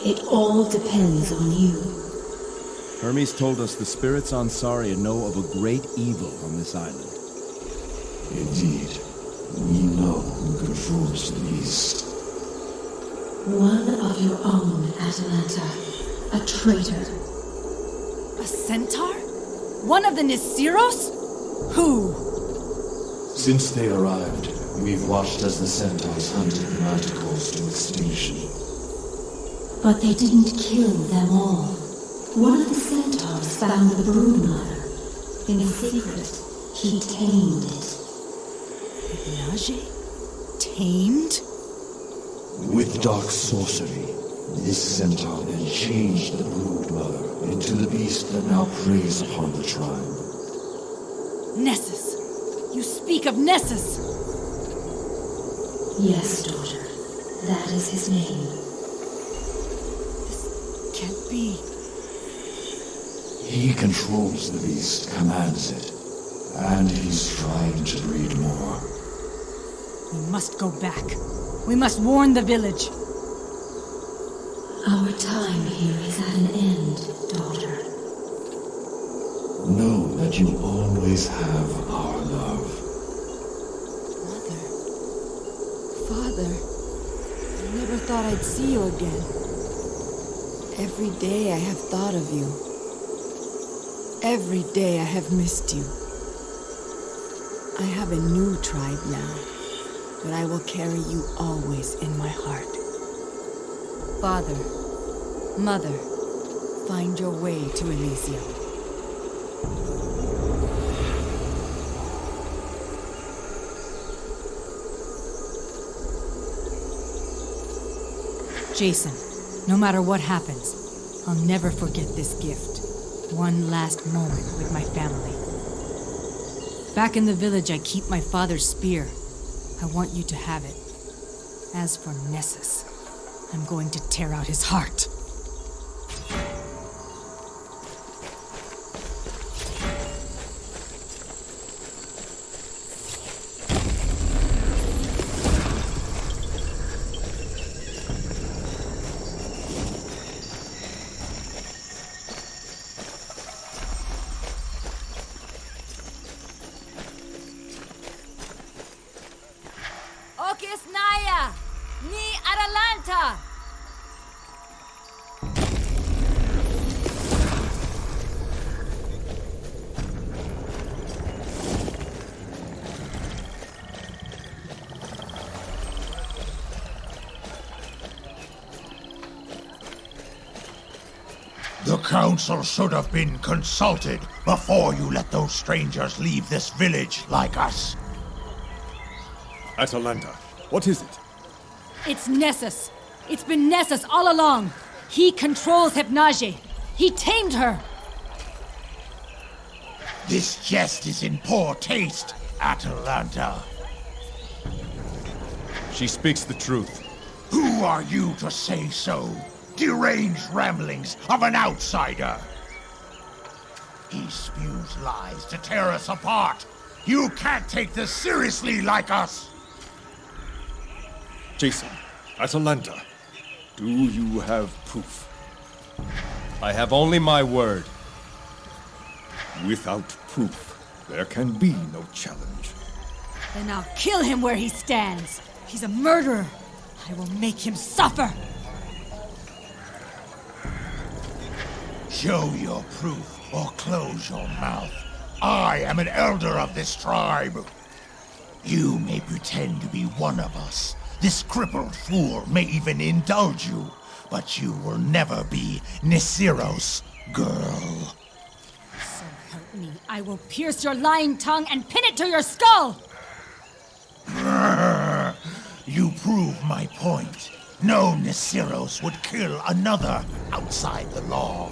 Q: It all depends on you.
B: Hermes told us the spirits on Saria know of a great evil on this island.
T: Indeed. We know who controls the beast.
Q: One of your own, Atalanta. A traitor.
R: A centaur? One of the Nesiros? Who?
T: Since they arrived, we've watched as the centaurs hunted the manticores to extinction.
Q: But they didn't kill them all. One of the centaurs found the broodmother. In secret, he tamed it.
R: Naje? Tamed?
T: With dark sorcery, this centaur then changed the broodmother into the beast that now preys upon the tribe.
R: Nessus! You speak of Nessus!
Q: Yes, daughter. That is his name.
R: This can't be.
T: He controls the beast, commands it, and he's trying to breed more.
R: We must go back. We must warn the village.
Q: Our time here is at an end, daughter.
T: Know that you always have our love.
R: Mother. Father. I never thought I'd see you again. Every day I have thought of you. Every day I have missed you. I have a new tribe now, but I will carry you always in my heart. Father, Mother, find your way to Elysium. Jason, no matter what happens, I'll never forget this gift. One last moment with my family. Back in the village, I keep my father's spear. I want you to have it. As for Nessus, I'm going to tear out his heart. Ni Atalanta!
I: The council should have been consulted before you let those strangers leave this village like us.
G: Atalanta, what is it?
R: It's Nessus. It's been Nessus all along. He controls Naje. He tamed her.
I: This jest is in poor taste, Atalanta.
B: She speaks the truth.
I: Who are you to say so? Deranged ramblings of an outsider. He spews lies to tear us apart. You can't take this seriously like us.
G: Jason, Atalanta, do you have proof?
B: I have only my word.
G: Without proof, there can be no challenge.
R: Then I'll kill him where he stands. He's a murderer. I will make him suffer.
N: Show your proof or close your mouth. I am an elder of this tribe. You may pretend to be one of us. This crippled fool may even indulge you, but you will never be Nesiro's girl.
R: So help me, I will pierce your lying tongue and pin it to your skull!
N: You prove my point. No Nesiros would kill another outside the law.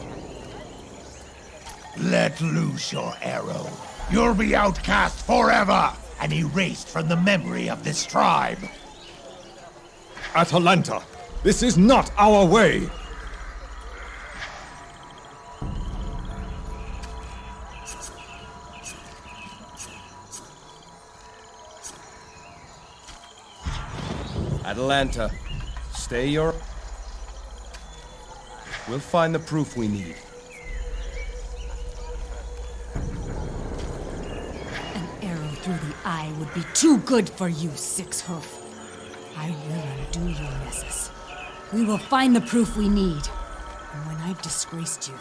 N: Let loose your arrow. You'll be outcast forever and erased from the memory of this tribe.
G: Atalanta, this is not our way!
B: Atalanta, stay your... We'll find the proof we need.
R: An arrow through the eye would be too good for you, Six Hoof. I will undo you, Nessus. We will find the proof we need. And when I've disgraced you,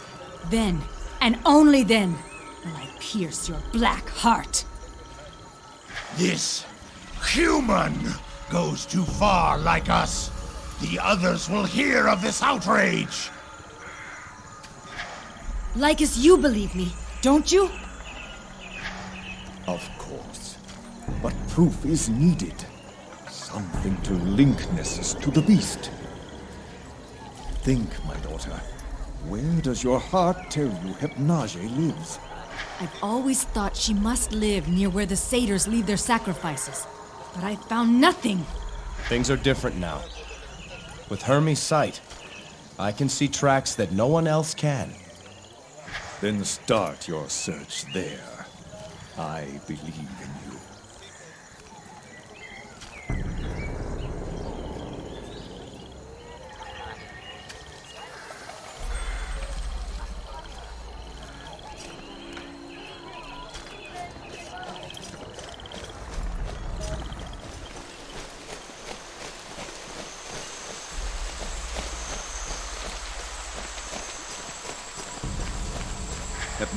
R: then, and only then, will I pierce your black heart.
N: This human goes too far like us. The others will hear of this outrage.
R: Like as you believe me, don't you?
G: Of course. But proof is needed. Something to link Nessus to the beast. Think, my daughter. Where does your heart tell you Naje lives?
R: I've always thought she must live near where the satyrs leave their sacrifices. But I found nothing.
B: Things are different now. With Hermes' sight, I can see tracks that no one else can.
G: Then start your search there. I believe in you.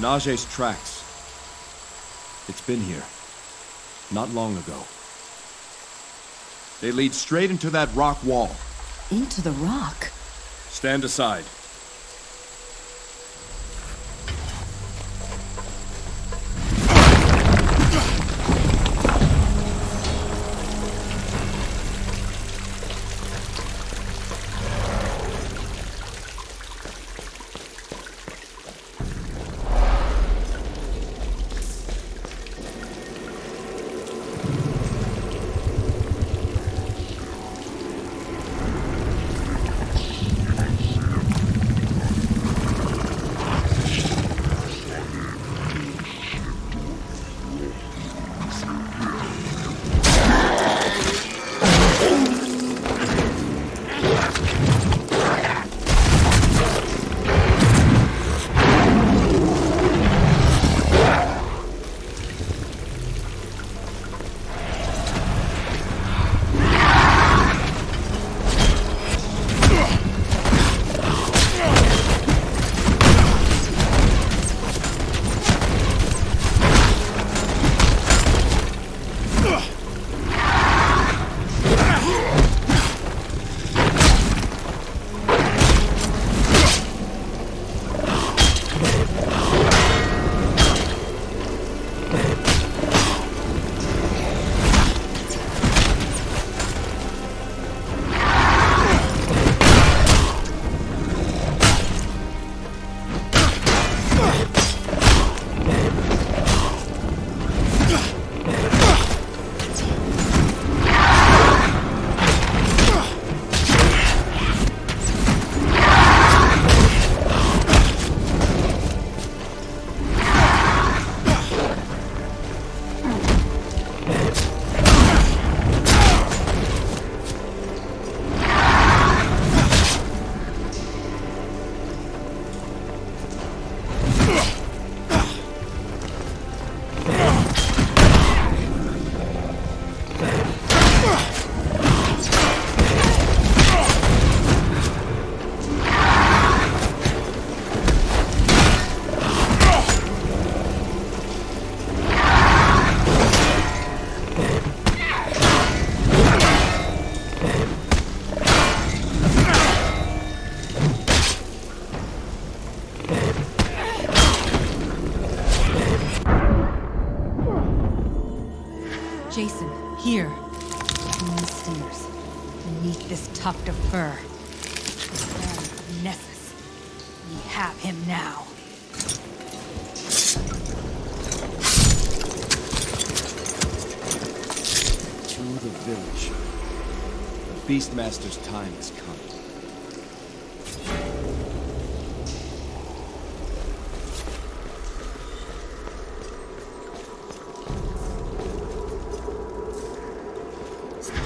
B: Naje's tracks. It's been here. Not long ago. They lead straight into that rock wall.
U: Into the rock?
B: Stand aside.
R: tuft of fur. The land of Nessus. We have him now.
B: To the village. The Beastmaster's time has come.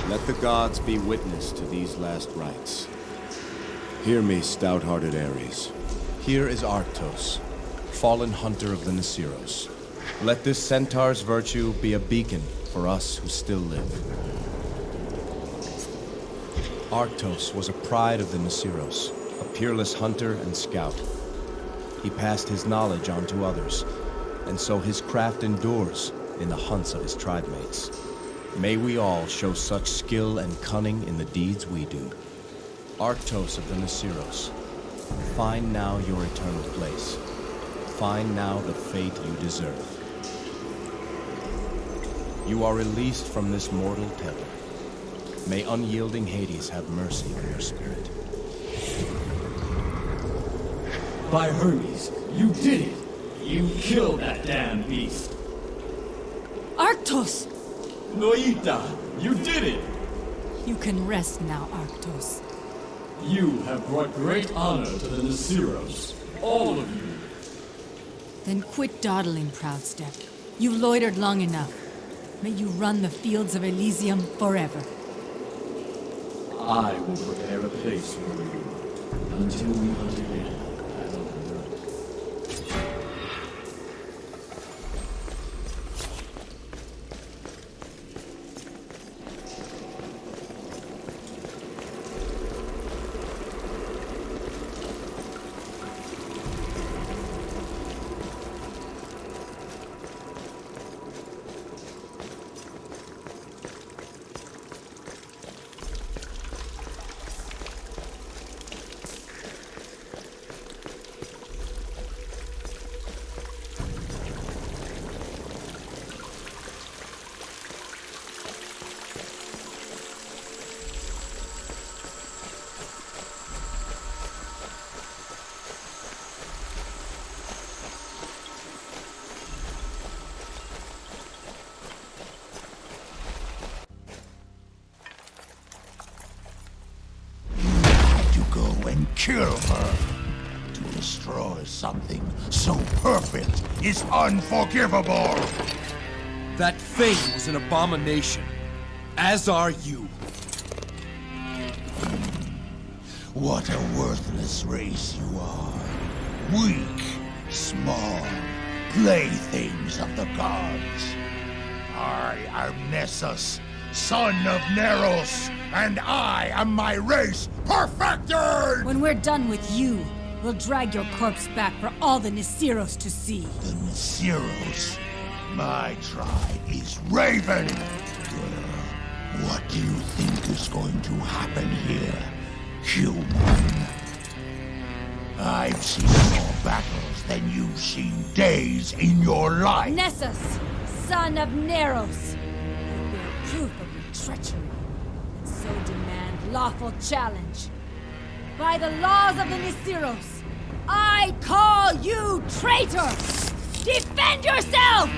B: Let the gods be witness to these last rites. Hear me, stout-hearted Ares.
O: Here is Arctos, fallen hunter of the Nesiros. Let this centaur's virtue be a beacon for us who still live. Arctos was a pride of the Nesiros, a peerless hunter and scout. He passed his knowledge on to others, and so his craft endures in the hunts of his tribe mates. May we all show such skill and cunning in the deeds we do. Arctos of the Nesiros, find now your eternal place. Find now the fate you deserve. You are released from this mortal tether. May unyielding Hades have mercy on your spirit.
S: By Hermes, you did it! You killed that damn beast!
R: Arctos!
S: Noita, you did it!
R: You can rest now, Arctos.
S: You have brought great honor to the Nesiros. All of you.
R: Then quit dawdling, Proudstep. You've loitered long enough. May you run the fields of Elysium forever.
S: I will prepare a place for you until we hunt again.
I: Kill her. To destroy something so perfect is unforgivable.
F: That thing was an abomination. As are you.
I: What a worthless race you are. Weak, small, playthings of the gods. I am Nessus, son of Neros, and I am my race perfected!
R: When we're done with you, we'll drag your corpse back for all the Nesiros to see.
I: The Nesiros? My tribe is Raven! What do you think is going to happen here, human? I've seen more battles than you've seen days in your life!
R: Nessus, son of Neros! I bear proof of your treachery. So demand lawful challenge. By the laws of the Nesiros, I call you traitor! Defend yourself!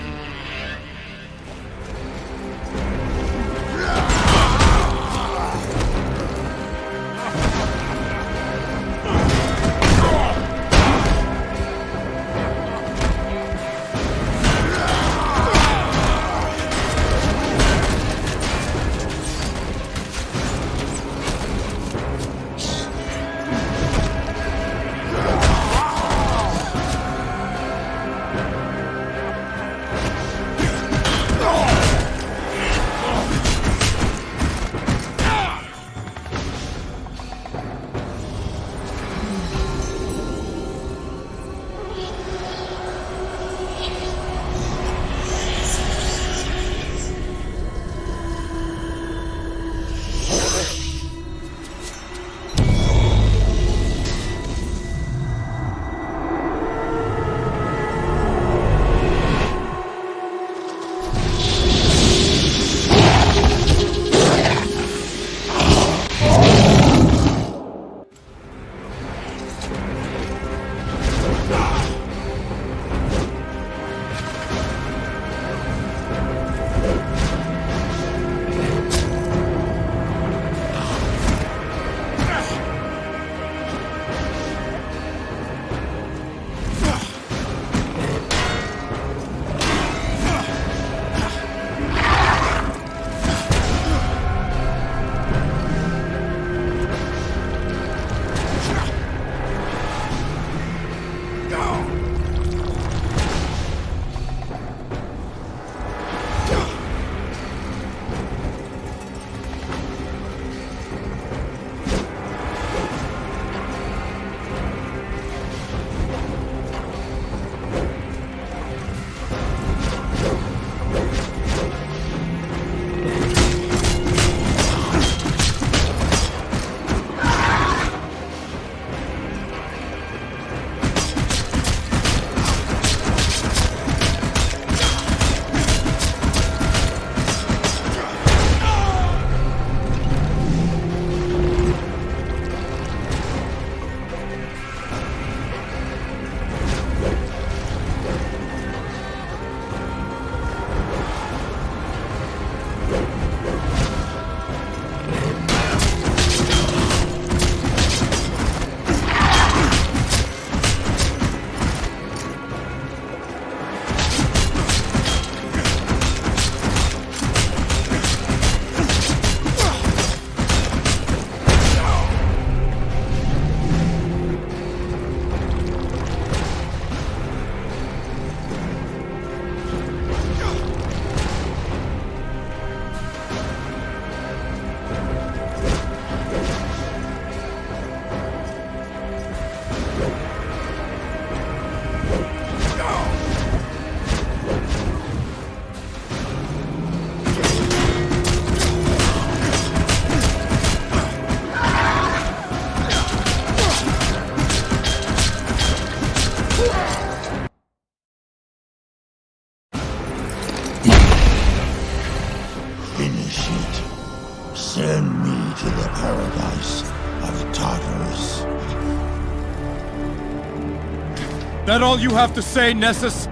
B: That all you have to say, Nessus?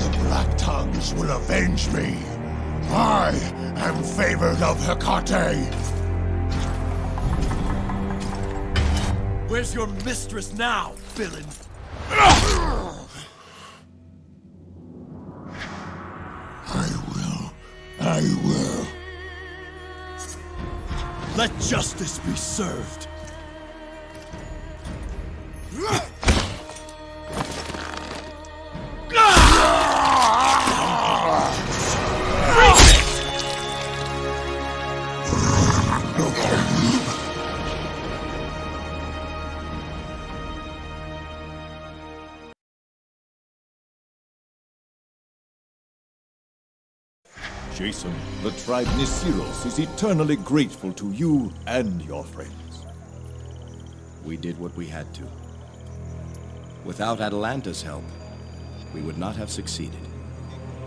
L: The Black Tongues will avenge me. I am favored of Hecate.
D: Where's your mistress now, villain?
L: I will.
D: Let justice be served.
G: Jason, the tribe Nessus is eternally grateful to you and your friends.
B: We did what we had to. Without Atalanta's help, we would not have succeeded.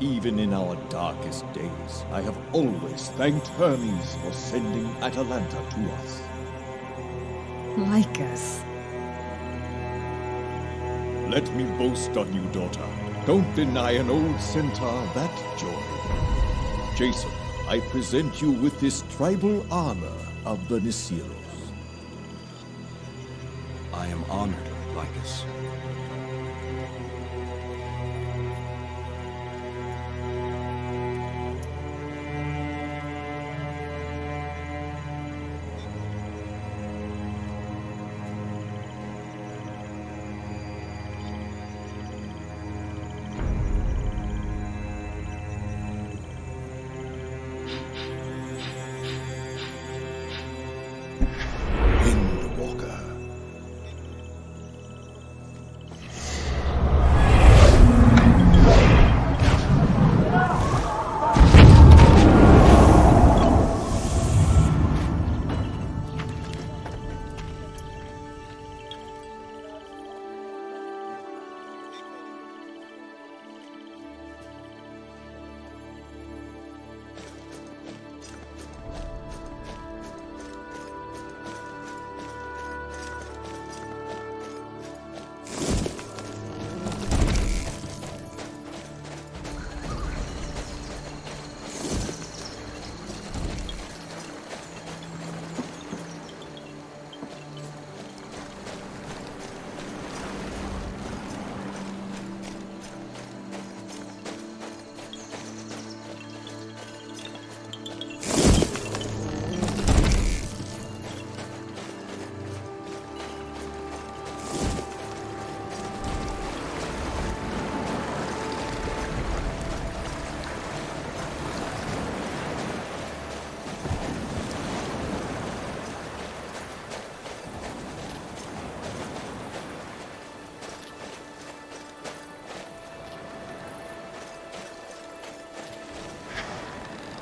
G: Even in our darkest days, I have always thanked Hermes for sending Atalanta to us.
U: Like us.
G: Let me boast on you, daughter. Don't deny an old centaur that joy. Jason, I present you with this tribal armor of the Nessus.
B: I am honored, Lycus.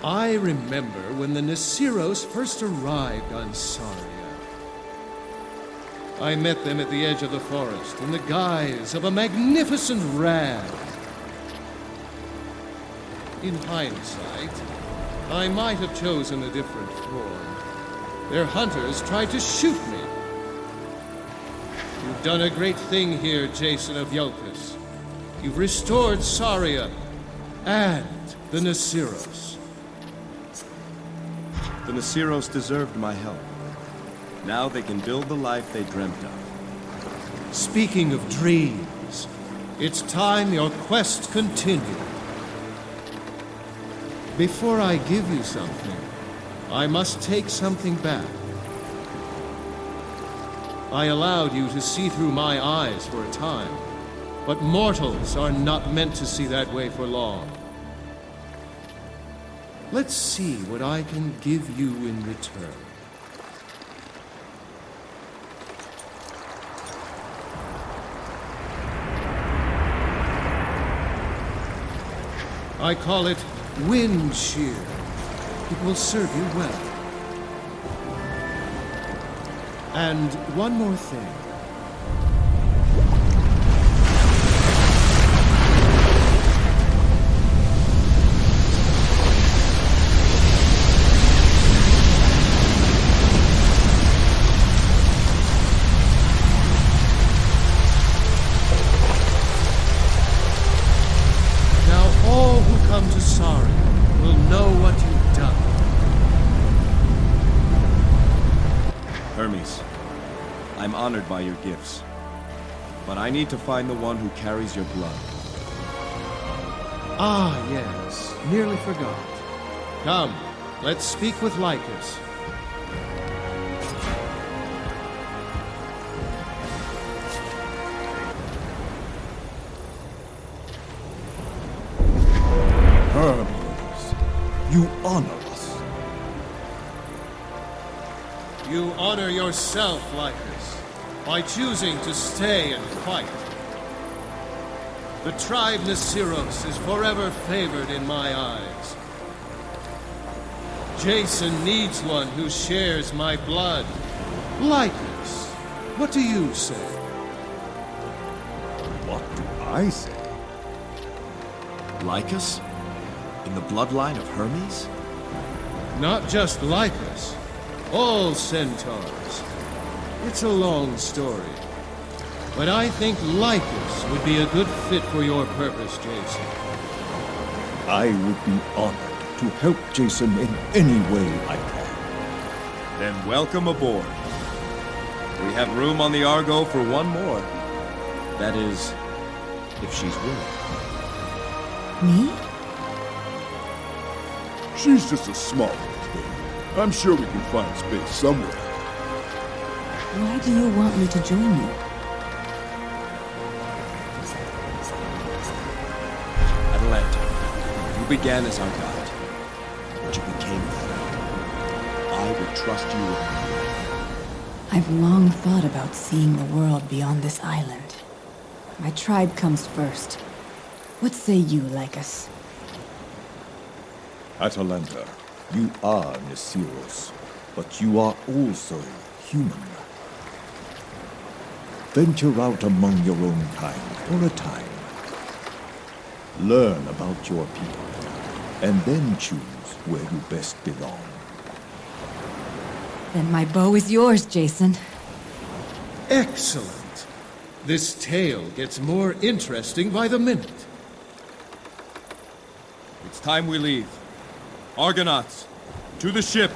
P: I remember when the Nessus first arrived on Saria. I met them at the edge of the forest in the guise of a magnificent ram. In hindsight, I might have chosen a different form. Their hunters tried to shoot me. You've done a great thing here, Jason of Iolcus. You've restored Saria and the Nessus.
B: The Nessus deserved my help. Now they can build the life they dreamt of.
P: Speaking of dreams, it's time your quest continued. Before I give you something, I must take something back. I allowed you to see through my eyes for a time, but mortals are not meant to see that way for long. Let's see what I can give you in return. I call it wind shear. It will serve you well. And one more thing.
B: Hermes, I'm honored by your gifts. But I need to find the one who carries your blood.
P: Ah, yes. Nearly forgot. Come, let's speak with Lycus.
G: Hermes, you honor us.
P: You honor yourself, Lycus, by choosing to stay and fight. The tribe Nesiros is forever favored in my eyes. Jason needs one who shares my blood. Lycus, what do you say?
G: What do I say?
B: Lycus? In the bloodline of Hermes?
P: Not just Lycus. All centaurs. It's a long story. But I think Lycus would be a good fit for your purpose, Jason.
G: I would be honored to help Jason in any way I can.
B: Then welcome aboard. We have room on the Argo for one more. That is, if she's willing.
U: Me?
L: She's just a small thing. I'm sure we can find space somewhere.
U: Why do you want me to join you?
B: Atalanta, you began as our guide, but you became that. I would trust you with my life.
U: I've long thought about seeing the world beyond this island. My tribe comes first. What say you, Lycus?
G: Atalanta, you are Nesiros, but you are also human. Venture out among your own kind for a time. Learn about your people, and then choose where you best belong.
U: Then my bow is yours, Jason.
P: Excellent. This tale gets more interesting by the minute.
B: It's time we leave. Argonauts, to the ship!